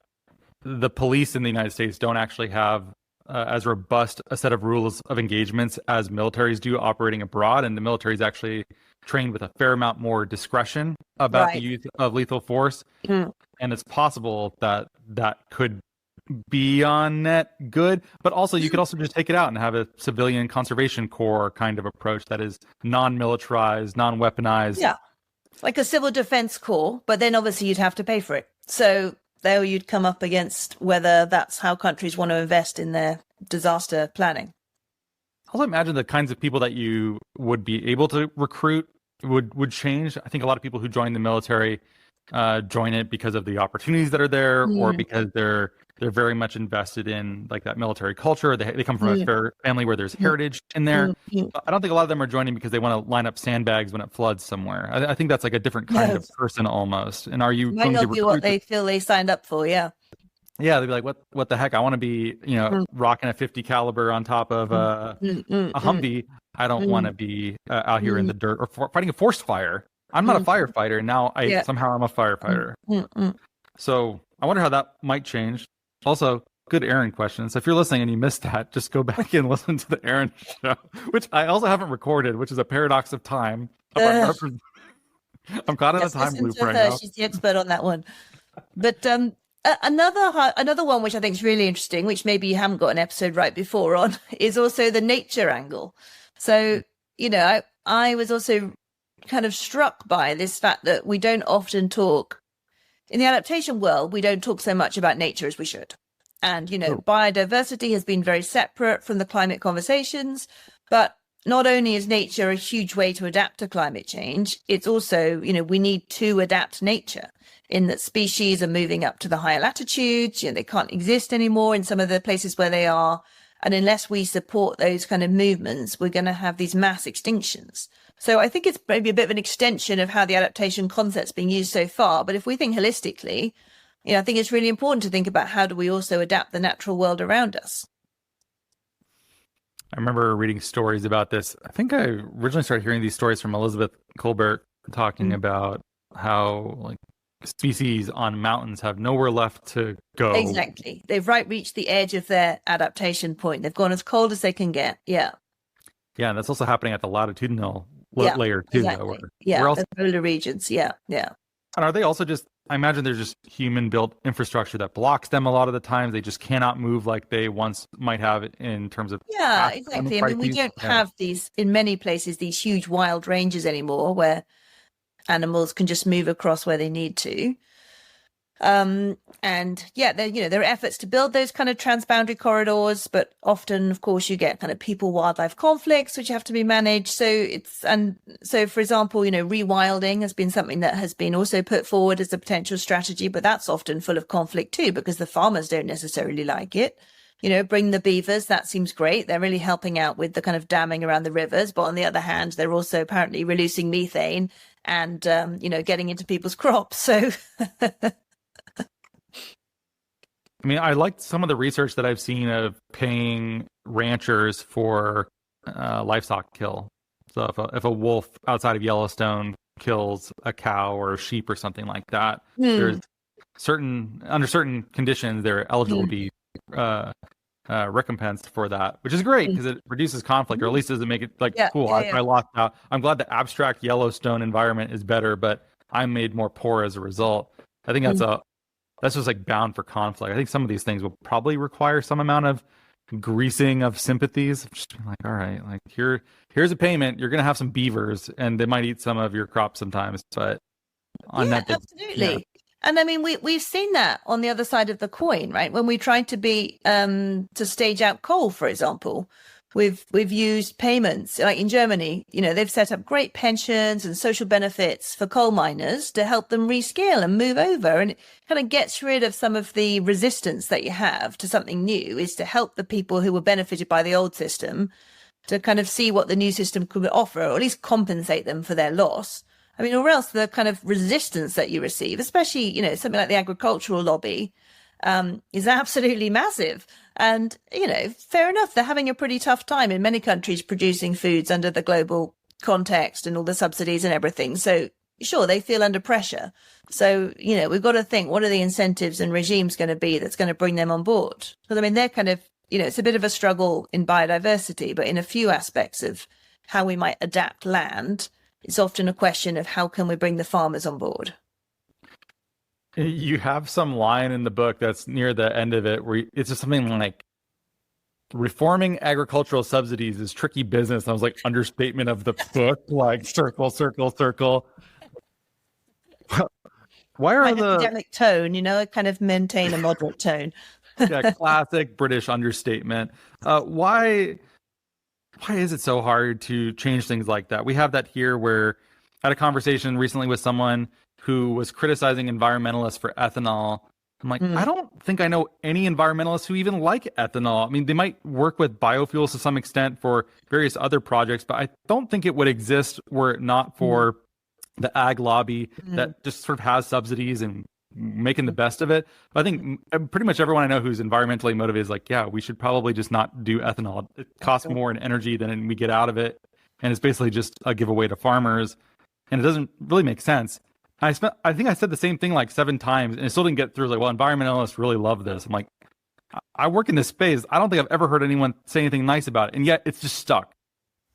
H: the police in the United States don't actually have as robust a set of rules of engagements as militaries do operating abroad. And the military is actually trained with a fair amount more discretion about the use of lethal force. And it's possible that that could be on net good, but also you could also just take it out and have a civilian conservation corps kind of approach that is non-militarized, non-weaponized.
I: Yeah, like a civil defense corps, but then obviously you'd have to pay for it. So there you'd come up against whether that's how countries want to invest in their disaster planning.
H: Also imagine the kinds of people that you would be able to recruit would change. I think a lot of people who join the military join it because of the opportunities that are there, or because they're very much invested in like that military culture. They come from a family where there's heritage in there. I don't think a lot of them are joining because they want to line up sandbags when it floods somewhere. I think that's like a different kind of person almost. And are you
I: might not be what they feel they signed up for? Yeah.
H: Yeah, they'd be like, "What the heck? I want to be, rocking a 50 caliber on top of a Humvee. I don't want to be out here in the dirt or fighting a forest fire. I'm not a firefighter. Now somehow I'm a firefighter. So I wonder how that might change. Also, good Aaron questions. If you're listening and you missed that, just go back and listen to the Aaron show, which I also haven't recorded, which is a paradox of time. I'm caught in a time loop right now.
I: She's the expert on that one. But another one which I think is really interesting, which maybe you haven't got an episode right before on, is also the nature angle. So, I was also kind of struck by this fact that we don't often talk in the adaptation world. We don't talk so much about nature as we should. And, biodiversity has been very separate from the climate conversations. But not only is nature a huge way to adapt to climate change, it's also, we need to adapt nature in that species are moving up to the higher latitudes. They can't exist anymore in some of the places where they are. And unless we support those kind of movements, we're going to have these mass extinctions. So I think it's maybe a bit of an extension of how the adaptation concept's being used so far. But if we think holistically, I think it's really important to think about how do we also adapt the natural world around us.
H: I remember reading stories about this. I think I originally started hearing these stories from Elizabeth Colbert talking about how species on mountains have nowhere left to go.
I: Exactly. They've reached the edge of their adaptation point. They've gone as cold as they can get. Yeah.
H: Yeah, and that's also happening at the latitudinal layer too.
I: Exactly.
H: We're also,
I: the polar regions. Yeah.
H: And are they also just, I imagine there's just human-built infrastructure that blocks them a lot of the times. They just cannot move like they once might have in terms of...
I: Yeah, exactly. I mean, we don't have these, in many places, these huge wild ranges anymore where animals can just move across where they need to. And yeah, there are efforts to build those kind of transboundary corridors, but often, of course, you get kind of people-wildlife conflicts, which have to be managed. So for example, rewilding has been something that has been also put forward as a potential strategy, but that's often full of conflict too, because the farmers don't necessarily like it. Bring the beavers, that seems great. They're really helping out with the kind of damming around the rivers. But on the other hand, they're also apparently releasing methane and, getting into people's crops. So...
H: I mean, I liked some of the research that I've seen of paying ranchers for livestock kill. So if a wolf outside of Yellowstone kills a cow or a sheep or something like that, there's under certain conditions they're eligible to be recompensed for that, which is great because it reduces conflict, or at least doesn't make it cool. I lost out. I'm glad the abstract Yellowstone environment is better, but I'm made more poor as a result. I think that's just like bound for conflict. I think some of these things will probably require some amount of greasing of sympathies. Just like, all right, like here's a payment. You're gonna have some beavers, and they might eat some of your crops sometimes. But on that,
I: absolutely. Yeah. And I mean, we've seen that on the other side of the coin, right? When we tried to stage out coal, for example, we've used payments like in Germany. They've set up great pensions and social benefits for coal miners to help them reskill and move over, and it kind of gets rid of some of the resistance that you have to something new. Is to help the people who were benefited by the old system to kind of see what the new system could offer, or at least compensate them for their loss. I mean, or else the kind of resistance that you receive, especially, something like the agricultural lobby, is absolutely massive. And, fair enough, they're having a pretty tough time in many countries producing foods under the global context and all the subsidies and everything. So, sure, they feel under pressure. So, we've got to think, what are the incentives and regimes going to be that's going to bring them on board? Because, I mean, they're kind of, it's a bit of a struggle in biodiversity, but in a few aspects of how we might adapt land, it's often a question of how can we bring the farmers on board.
H: You have some line in the book that's near the end of it where it's just something like reforming agricultural subsidies is tricky business. And I was like, understatement of the book, like circle, circle, circle. Why are the
I: academic tone, kind of maintain a moderate tone.
H: Yeah, classic British understatement. Why is it so hard to change things like that? We have that here where I had a conversation recently with someone who was criticizing environmentalists for ethanol. I'm like, I don't think I know any environmentalists who even like ethanol. I mean, they might work with biofuels to some extent for various other projects, but I don't think it would exist were it not for the ag lobby that just sort of has subsidies and making the best of it. But I think pretty much everyone I know who's environmentally motivated is like, yeah, we should probably just not do ethanol. It costs more in energy than we get out of it. And it's basically just a giveaway to farmers. And it doesn't really make sense. I think I said the same thing like 7 times and it still didn't get through. Like, well, environmentalists really love this. I'm like, I work in this space. I don't think I've ever heard anyone say anything nice about it. And yet it's just stuck.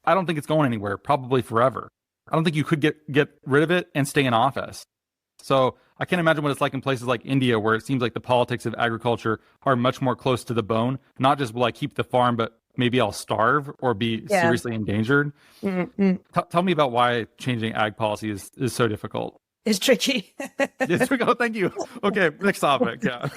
H: I don't think it's going anywhere, probably forever. I don't think you could get rid of it and stay in office. So I can't imagine what it's like in places like India, where it seems like the politics of agriculture are much more close to the bone. Not just will I keep the farm, but maybe I'll starve or be seriously endangered. Tell me about why changing ag policy is so difficult.
I: It's tricky.
H: Yes, we go. Thank you. Okay, next topic. Yeah.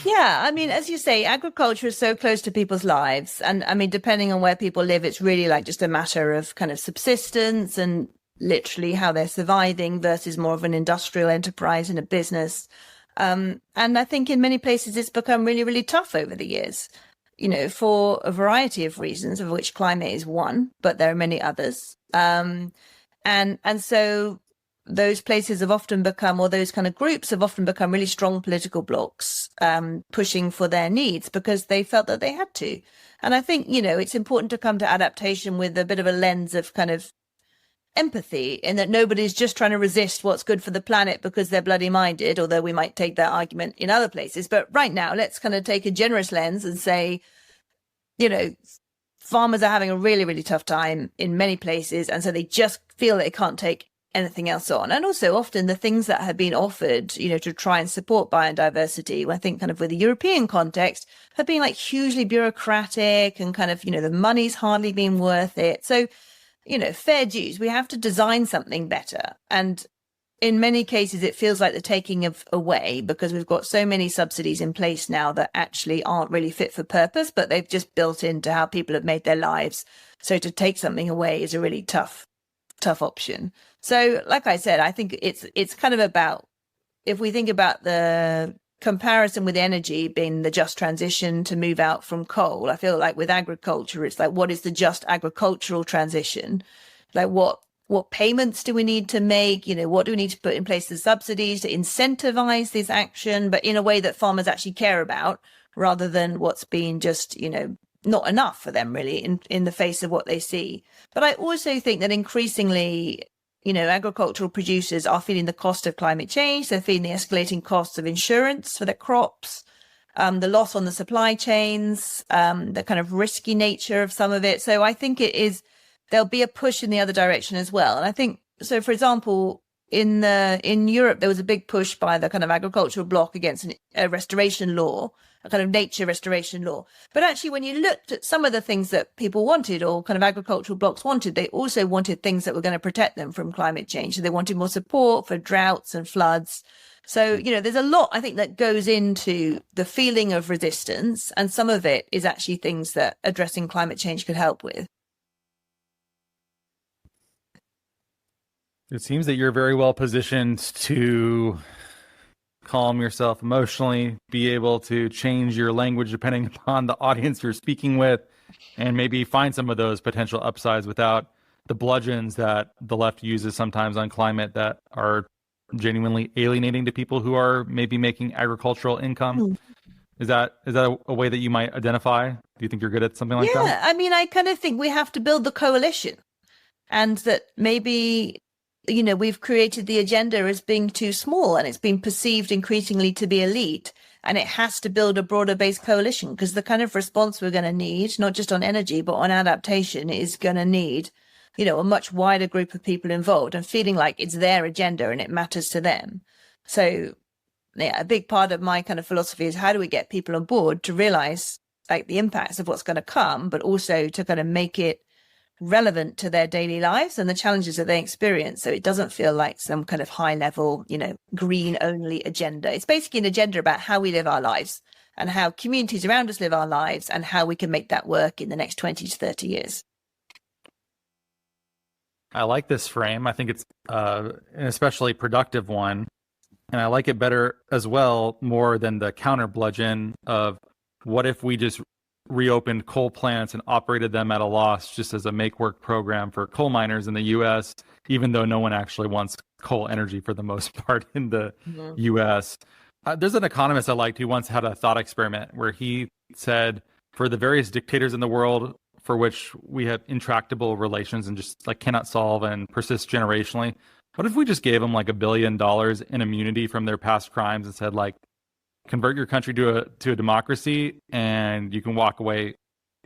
I: Yeah, I mean, as you say, agriculture is so close to people's lives. And I mean, depending on where people live, it's really like just a matter of kind of subsistence and literally how they're surviving versus more of an industrial enterprise and a business. And I think in many places it's become really, really tough over the years, for a variety of reasons, of which climate is one, but there are many others. And so those places have often become, or those kind of groups have often become really strong political blocs, pushing for their needs because they felt that they had to. And I think, it's important to come to adaptation with a bit of a lens of kind of empathy, in that nobody's just trying to resist what's good for the planet because they're bloody minded, although we might take that argument in other places. But right now, let's kind of take a generous lens and say, farmers are having a really, really tough time in many places. And so they just feel they can't take anything else on. And also often the things that have been offered, you know, to try and support biodiversity, I think kind of with the European context, have been like hugely bureaucratic and kind of, you know, the money's hardly been worth it. So, you know, fair dues, we have to design something better. And in many cases, it feels like the taking of away, because we've got so many subsidies in place now that actually aren't really fit for purpose, but they've just built into how people have made their lives. So to take something away is a really tough option. So like I said, I think it's kind of about, if we think about the comparison with energy being the just transition to move out from coal, I feel like with agriculture, it's like, what is the just agricultural transition? Like what payments do we need to make? You know, what do we need to put in place as subsidies to incentivize this action, but in a way that farmers actually care about, rather than what's being just, you know, not enough for them really in the face of what they see. But I also think that increasingly, you know, agricultural producers are feeling the cost of climate change. They're feeling the escalating costs of insurance for their crops, the loss on the supply chains, the kind of risky nature of some of it. So I think there'll be a push in the other direction as well. And I think, so for example, in Europe, there was a big push by the kind of agricultural bloc against a restoration law, a kind of nature restoration law. But actually, when you looked at some of the things that people wanted, or kind of agricultural blocs wanted, they also wanted things that were going to protect them from climate change. So they wanted more support for droughts and floods. So, you know, there's a lot, I think, that goes into the feeling of resistance. And some of it is actually things that addressing climate change could help with.
H: It seems that you're very well positioned to calm yourself emotionally, be able to change your language depending upon the audience you're speaking with, and maybe find some of those potential upsides without the bludgeons that the left uses sometimes on climate that are genuinely alienating to people who are maybe making agricultural income. Is that a way that you might identify? Do you think you're good at something like that?
I: Yeah, I mean, I kind of think we have to build the coalition, and that maybe, you know, we've created the agenda as being too small, and it's been perceived increasingly to be elite, and it has to build a broader based coalition, because the kind of response we're going to need, not just on energy, but on adaptation, is going to need, you know, a much wider group of people involved and feeling like it's their agenda and it matters to them. So yeah, a big part of my kind of philosophy is, how do we get people on board to realize like the impacts of what's going to come, but also to kind of make it relevant to their daily lives and the challenges that they experience, so it doesn't feel like some kind of high level, you know, green only agenda. It's basically an agenda about how we live our lives and how communities around us live our lives, and how we can make that work in the next 20 to 30 years.
H: I like this frame. I think it's an especially productive one, and I like it better as well, more than the counter bludgeon of, what if we just reopened coal plants and operated them at a loss just as a make work program for coal miners in the US, even though no one actually wants coal energy for the most part in the US. There's an economist I liked who once had a thought experiment where he said, for the various dictators in the world for which we have intractable relations and just like cannot solve and persist generationally, what if we just gave them like $1 billion in immunity from their past crimes and said, like, convert your country to a democracy, and you can walk away,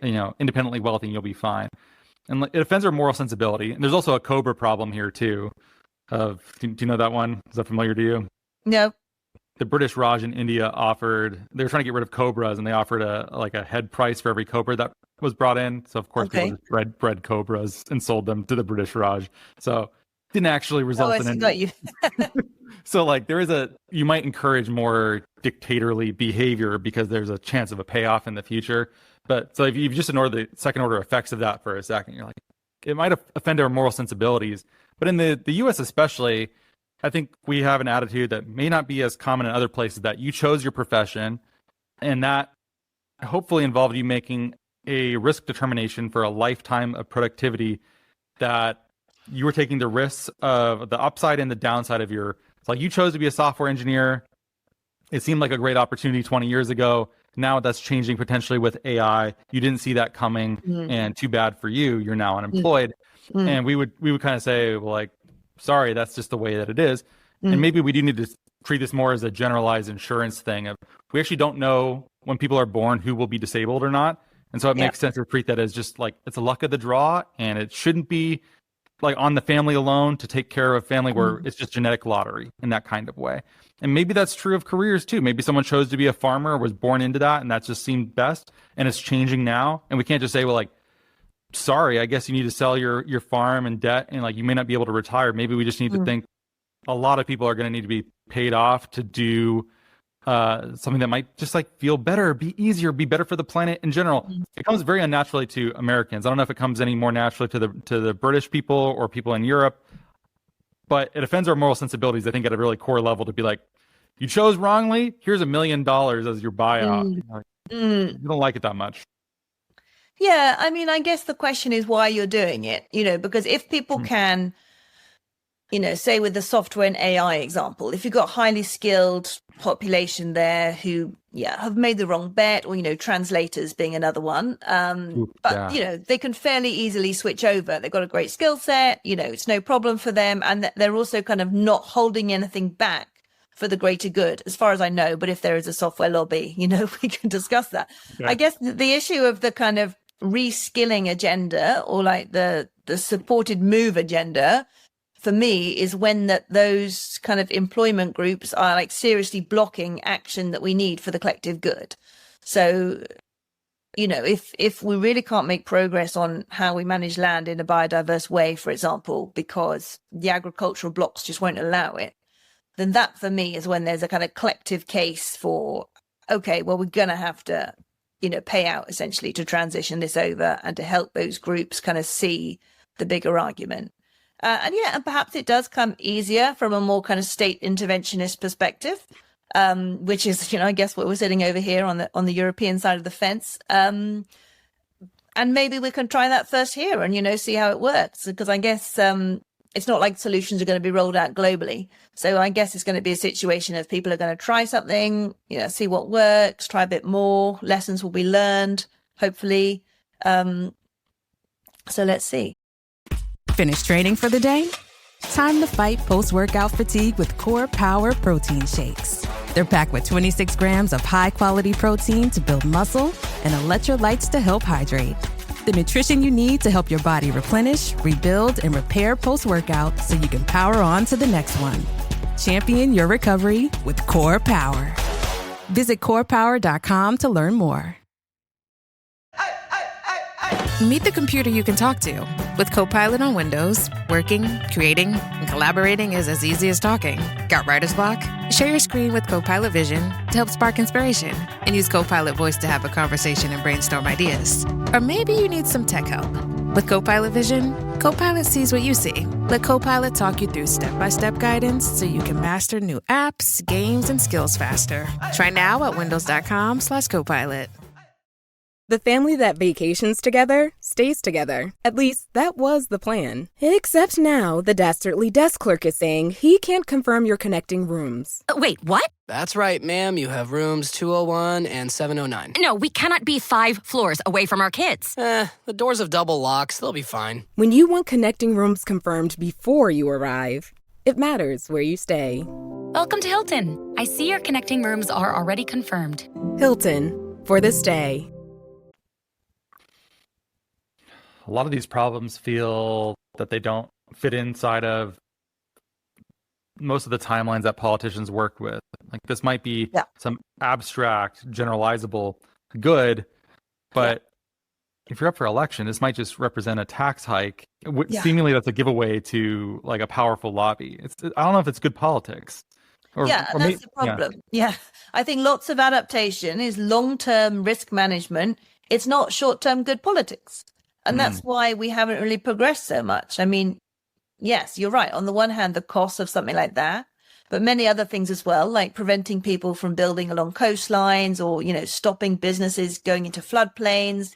H: you know, independently wealthy, and you'll be fine. And it offends our moral sensibility. And there's also a Cobra problem here too. Do you know that one? Is that familiar to you?
I: No.
H: The British Raj in India they were trying to get rid of cobras, and they offered a head price for every cobra that was brought in. So of course people just bred cobras and sold them to the British Raj. So didn't actually result in any.
I: Got you.
H: So like you might encourage more dictatorly behavior because there's a chance of a payoff in the future. But so if you just ignore the second order effects of that for a second, you're like, it might offend our moral sensibilities. But in the US especially, I think we have an attitude that may not be as common in other places, that you chose your profession, and that hopefully involved you making a risk determination for a lifetime of productivity, that you were taking the risks of the upside and the downside of it's like you chose to be a software engineer. It seemed like a great opportunity 20 years ago. Now that's changing potentially with AI. You didn't see that coming, and too bad for you. You're now unemployed. And we would kind of say, well, like, sorry, that's just the way that it is. And maybe we do need to treat this more as a generalized insurance thing. We actually don't know when people are born who will be disabled or not. And so it makes sense to treat that as just like, it's a luck of the draw, and it shouldn't be like on the family alone to take care of family where it's just genetic lottery in that kind of way. And maybe that's true of careers too. Maybe someone chose to be a farmer or was born into that and that just seemed best, and it's changing now. And we can't just say, well, like, sorry, I guess you need to sell your farm and debt and like you may not be able to retire. Maybe we just need to think a lot of people are going to need to be paid off to do something that might just like feel better, be easier, be better for the planet in general. It comes very unnaturally to Americans. I don't know if it comes any more naturally to the British people or people in Europe, but it offends our moral sensibilities, I think, at a really core level to be like, you chose wrongly, here's $1 million as your buyout. You don't like it that much.
I: Yeah, I mean, I guess the question is why you're doing it, because if people can, say with the software and AI example, if you've got highly skilled population there who, have made the wrong bet, or, translators being another one, they can fairly easily switch over. They've got a great skill set, it's no problem for them. And they're also kind of not holding anything back for the greater good, as far as I know. But if there is a software lobby, we can discuss that. Yeah. I guess the issue of the kind of reskilling agenda, or like the supported move agenda, for me is when those kind of employment groups are like seriously blocking action that we need for the collective good. So, if we really can't make progress on how we manage land in a biodiverse way, for example, because the agricultural blocks just won't allow it, then that for me is when there's a kind of collective case for, okay, well, we're going to have to, pay out essentially to transition this over and to help those groups kind of see the bigger argument. And perhaps it does come easier from a more kind of state interventionist perspective, which is, I guess what we're sitting over here on the European side of the fence. And maybe we can try that first here and, see how it works, because I guess it's not like solutions are going to be rolled out globally. So I guess it's going to be a situation of people are going to try something, see what works, try a bit more, lessons will be learned, hopefully. So let's see.
J: Finished training for the day? Time to fight post-workout fatigue with Core Power Protein Shakes. They're packed with 26 grams of high-quality protein to build muscle and electrolytes to help hydrate. The nutrition you need to help your body replenish, rebuild, and repair post-workout so you can power on to the next one. Champion your recovery with Core Power. Visit corepower.com to learn more. Meet the computer you can talk to. With Copilot on Windows, working, creating, and collaborating is as easy as talking. Got writer's block? Share your screen with Copilot Vision to help spark inspiration, and use Copilot Voice to have a conversation and brainstorm ideas. Or maybe you need some tech help. With Copilot Vision, Copilot sees what you see. Let Copilot talk you through step-by-step guidance so you can master new apps, games, and skills faster. Try now at windows.com/Copilot.
K: The family that vacations together stays together. At least, that was the plan. Except now, the Dastardly desk clerk is saying he can't confirm your connecting rooms.
L: Wait, what?
M: That's right, ma'am. You have rooms 201 and 709.
L: No, we cannot be 5 floors away from our kids.
M: The doors have double locks. They'll be fine.
K: When you want connecting rooms confirmed before you arrive, it matters where you stay.
N: Welcome to Hilton. I see your connecting rooms are already confirmed.
K: Hilton, for the stay.
H: A lot of these problems feel that they don't fit inside of most of the timelines that politicians work with. Like this might be some abstract, generalizable good, but if you're up for election, this might just represent a tax hike. Seemingly that's a giveaway to like a powerful lobby. I don't know if it's good politics.
I: And that's the problem. I think lots of adaptation is long-term risk management. It's not short-term good politics. And that's why we haven't really progressed so much. I mean, yes, you're right. On the one hand, the cost of something like that, but many other things as well, like preventing people from building along coastlines or, stopping businesses going into floodplains.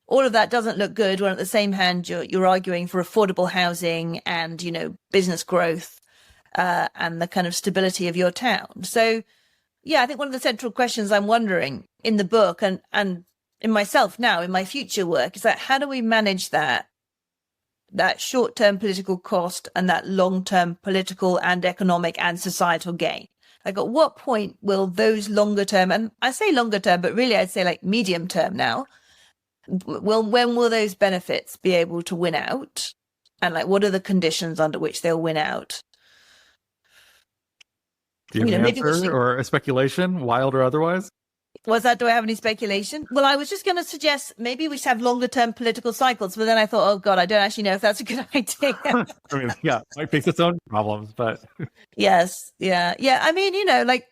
I: All of that doesn't look good when at the same hand, you're arguing for affordable housing and, business growth and the kind of stability of your town. So, I think one of the central questions I'm wondering in the book and in myself now, in my future work, is that how do we manage that short-term political cost and that long-term political and economic and societal gain? Like at what point will those longer term, and I say longer term, but really I'd say like medium term now, when will those benefits be able to win out? and like what are the conditions under which they'll win out.
H: Do you have an answer or a speculation, wild or otherwise?
I: Do I have any speculation? Well, I was just going to suggest maybe we should have longer term political cycles, but then I thought, oh God, I don't actually know if that's a good idea.
H: I mean, yeah, it might face its own problems, but
I: yes. Yeah. I mean, like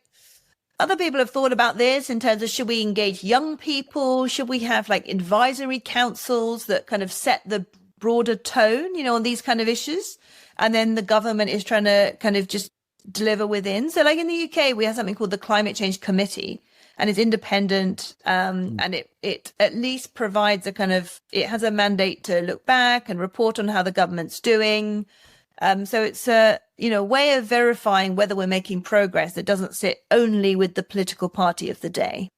I: other people have thought about this in terms of, should we engage young people? Should we have like advisory councils that kind of set the broader tone, on these kind of issues? And then the government is trying to kind of just deliver within. So like in the UK, we have something called the Climate Change Committee, and it's independent, and it at least provides it has a mandate to look back and report on how the government's doing. So it's a way of verifying whether we're making progress that doesn't sit only with the political party of the day.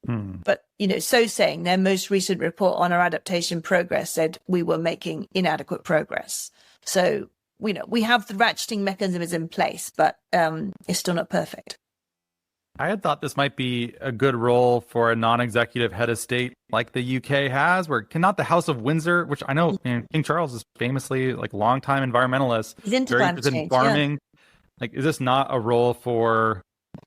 I: But so saying, their most recent report on our adaptation progress said we were making inadequate progress. So we have the ratcheting mechanisms in place, but it's still not perfect.
H: I had thought this might be a good role for a non-executive head of state like the UK has, where cannot the House of Windsor, which I know King Charles is famously like longtime environmentalist,
I: he's into
H: very
I: climate
H: interested in
I: change,
H: farming.
I: yeah.
H: Like, is this not a role for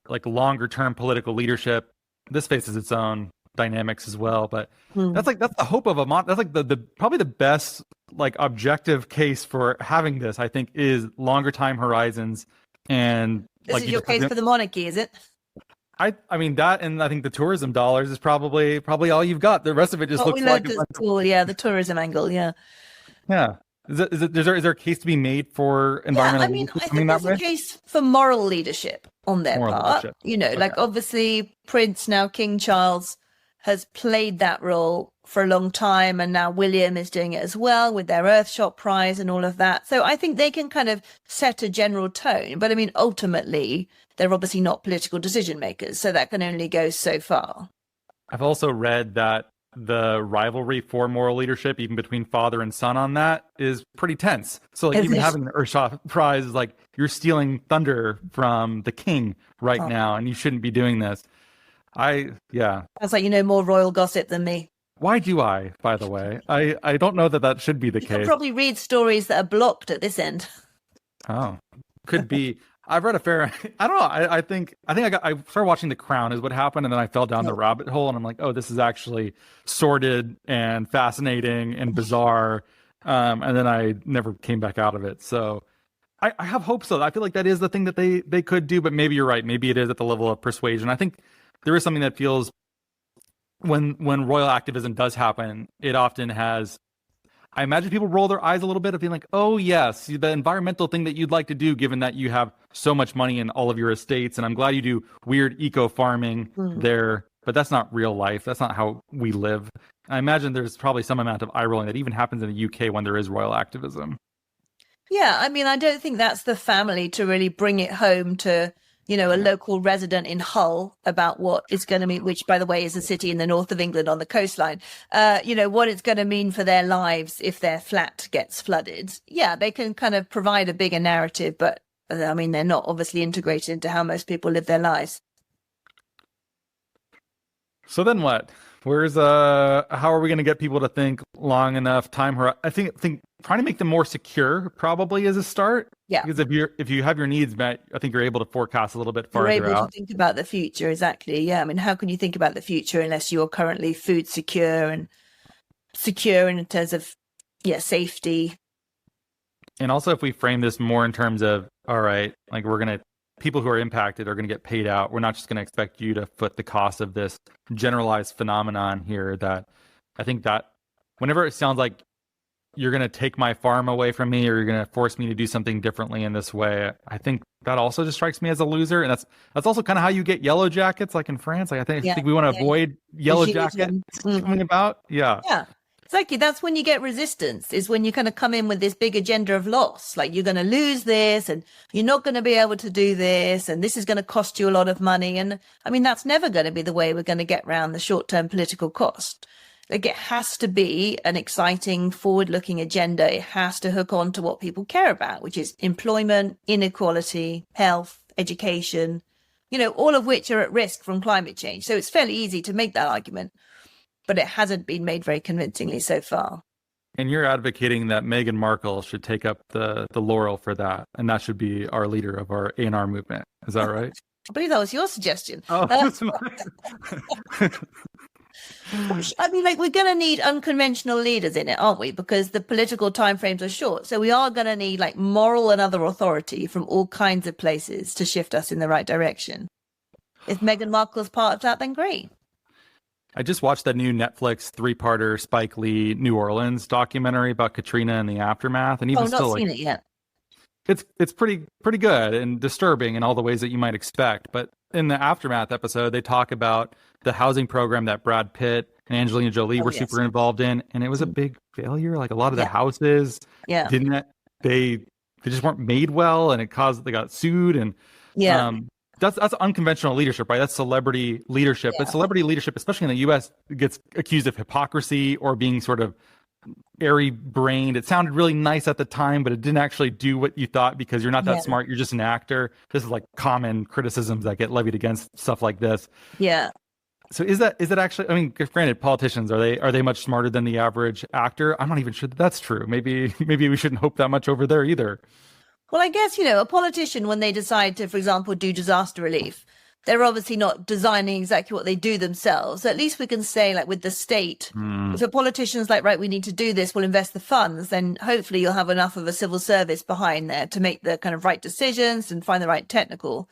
H: like longer term political leadership? This faces its own dynamics as well, but that's the hope of that's like the probably the best like objective case for having this, I think, is longer time horizons. And
I: this
H: like
I: is your case for the monarchy, is it?
H: I mean that, and I think the tourism dollars is probably all you've got. The rest of it just looks like
I: cool. Yeah, the tourism angle. Yeah.
H: Is there a case to be made for environmental?
I: I mean, I think there's a case for moral leadership on their part.
H: Leadership.
I: Like obviously Prince, now King Charles, has played that role for a long time, and now William is doing it as well with their Earthshot Prize and all of that. So I think they can kind of set a general tone. But I mean, ultimately, they're obviously not political decision makers, so that can only go so far.
H: I've also read that the rivalry for moral leadership, even between father and son on that, is pretty tense. So like even having the Earthshot Prize is like you're stealing thunder from the king right now, and you shouldn't be doing this. That's like, more royal gossip than me. Why do I, by the way? I don't know that should be the case.
I: You can probably read stories that are blocked at this end.
H: Oh, could be. I've read a fair. I don't know. I think I started watching The Crown is what happened, and then I fell down the rabbit hole, and I'm like, oh, this is actually sordid and fascinating and bizarre, and then I never came back out of it. So I have hope. So I feel like that is the thing that they could do, but maybe you're right. Maybe it is at the level of persuasion. I think there is something that feels when royal activism does happen, it often has. I imagine people roll their eyes a little bit of being like, oh, yes, the environmental thing that you'd like to do, given that you have so much money in all of your estates. And I'm glad you do weird eco farming there, but that's not real life. That's not how we live. I imagine there's probably some amount of eye rolling that even happens in the UK when there is royal activism.
I: Yeah, I mean, I don't think that's the family to really bring it home to, a local resident in Hull about what it's going to mean, which, by the way, is a city in the north of England on the coastline, what it's going to mean for their lives if their flat gets flooded. Yeah, they can kind of provide a bigger narrative, but I mean, they're not obviously integrated into how most people live their lives.
H: So then what? How are we going to get people to think long enough time? I think trying to make them more secure probably is a start.
I: Yeah.
H: Because if you have your needs met, I think you're able to forecast a little bit farther out.
I: You're able to think about the future. Exactly. Yeah. I mean, how can you think about the future unless you're currently food secure and secure in terms of, safety?
H: And also if we frame this more in terms of, all right, like people who are impacted are going to get paid out. We're not just going to expect you to foot the cost of this generalized phenomenon here. That I think that whenever it sounds like you're going to take my farm away from me or you're going to force me to do something differently in this way, I think that also just strikes me as a loser. And that's also kind of how you get yellow jackets, like in France. Like I think we want to avoid yellow jackets coming about. Yeah.
I: Yeah. Exactly. That's when you get resistance, is when you kind of come in with this big agenda of loss. Like you're going to lose this and you're not going to be able to do this. And this is going to cost you a lot of money. And I mean, that's never going to be the way we're going to get around the short-term political cost. Like it has to be an exciting, forward-looking agenda. It has to hook on to what people care about, which is employment, inequality, health, education, all of which are at risk from climate change. So it's fairly easy to make that argument. But it hasn't been made very convincingly so far.
H: And you're advocating that Meghan Markle should take up the laurel for that, and that should be our leader of our A&R movement. Is that right?
I: I believe that was your suggestion.
H: Oh,
I: I mean, like, we're going to need unconventional leaders in it, aren't we? Because the political timeframes are short. So we are going to need like moral and other authority from all kinds of places to shift us in the right direction. If Meghan Markle's part of that, then great.
H: I just watched that new Netflix 3-parter Spike Lee New Orleans documentary about Katrina and the aftermath. And even
I: not seen it yet.
H: It's pretty good and disturbing in all the ways that you might expect. But in the aftermath episode, they talk about the housing program that Brad Pitt and Angelina Jolie were super involved in, and it was a big failure. Like a lot of the houses, they just weren't made well, and they got sued. And that's unconventional leadership, right? That's celebrity leadership. But celebrity leadership, especially in the U.S., gets accused of hypocrisy or being sort of airy-brained. It sounded really nice at the time, but it didn't actually do what you thought because you're not that smart. You're just an actor. This is like common criticisms that get levied against stuff like this.
I: Yeah.
H: So is that actually? I mean, granted, politicians are they much smarter than the average actor? I'm not even sure that's true. Maybe we shouldn't hope that much over there either.
I: Well, I guess, a politician, when they decide to, for example, do disaster relief, they're obviously not designing exactly what they do themselves. So at least we can say, like with the state, if a politician's like, right, we need to do this, we'll invest the funds, then hopefully you'll have enough of a civil service behind there to make the kind of right decisions and find the right technical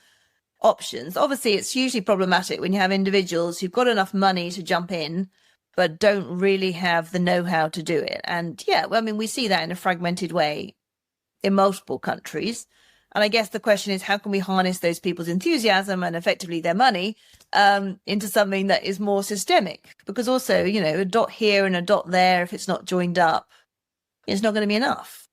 I: options. Obviously, it's hugely problematic when you have individuals who've got enough money to jump in, but don't really have the know-how to do it. And we see that in a fragmented way in multiple countries. And I guess the question is, how can we harness those people's enthusiasm and effectively their money into something that is more systemic? Because also, a dot here and a dot there, if it's not joined up, it's not going to be enough.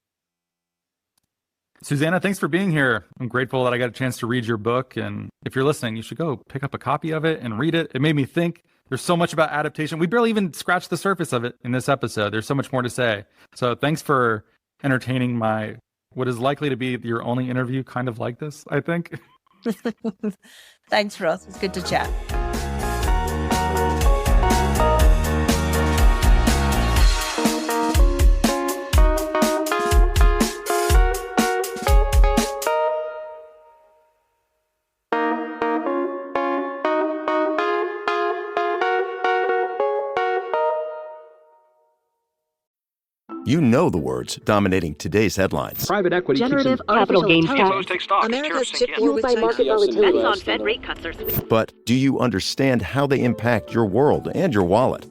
H: Susannah, thanks for being here. I'm grateful that I got a chance to read your book. And if you're listening, you should go pick up a copy of it and read it. It made me think. There's so much about adaptation. We barely even scratched the surface of it in this episode. There's so much more to say. So thanks for entertaining what is likely to be your only interview kind of like this, I think.
I: Thanks, Ross. It's good to chat.
O: You know the words dominating today's headlines.
P: Private equity,
Q: generative capital gains tax,
P: America's chip fueled by market volatility.
Q: bets on Fed rate cuts are sweet.
O: But do you understand how they impact your world and your wallet?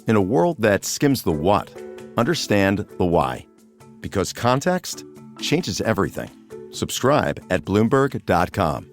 O: In a world that skims the what, understand the why. Because context changes everything. Subscribe at Bloomberg.com.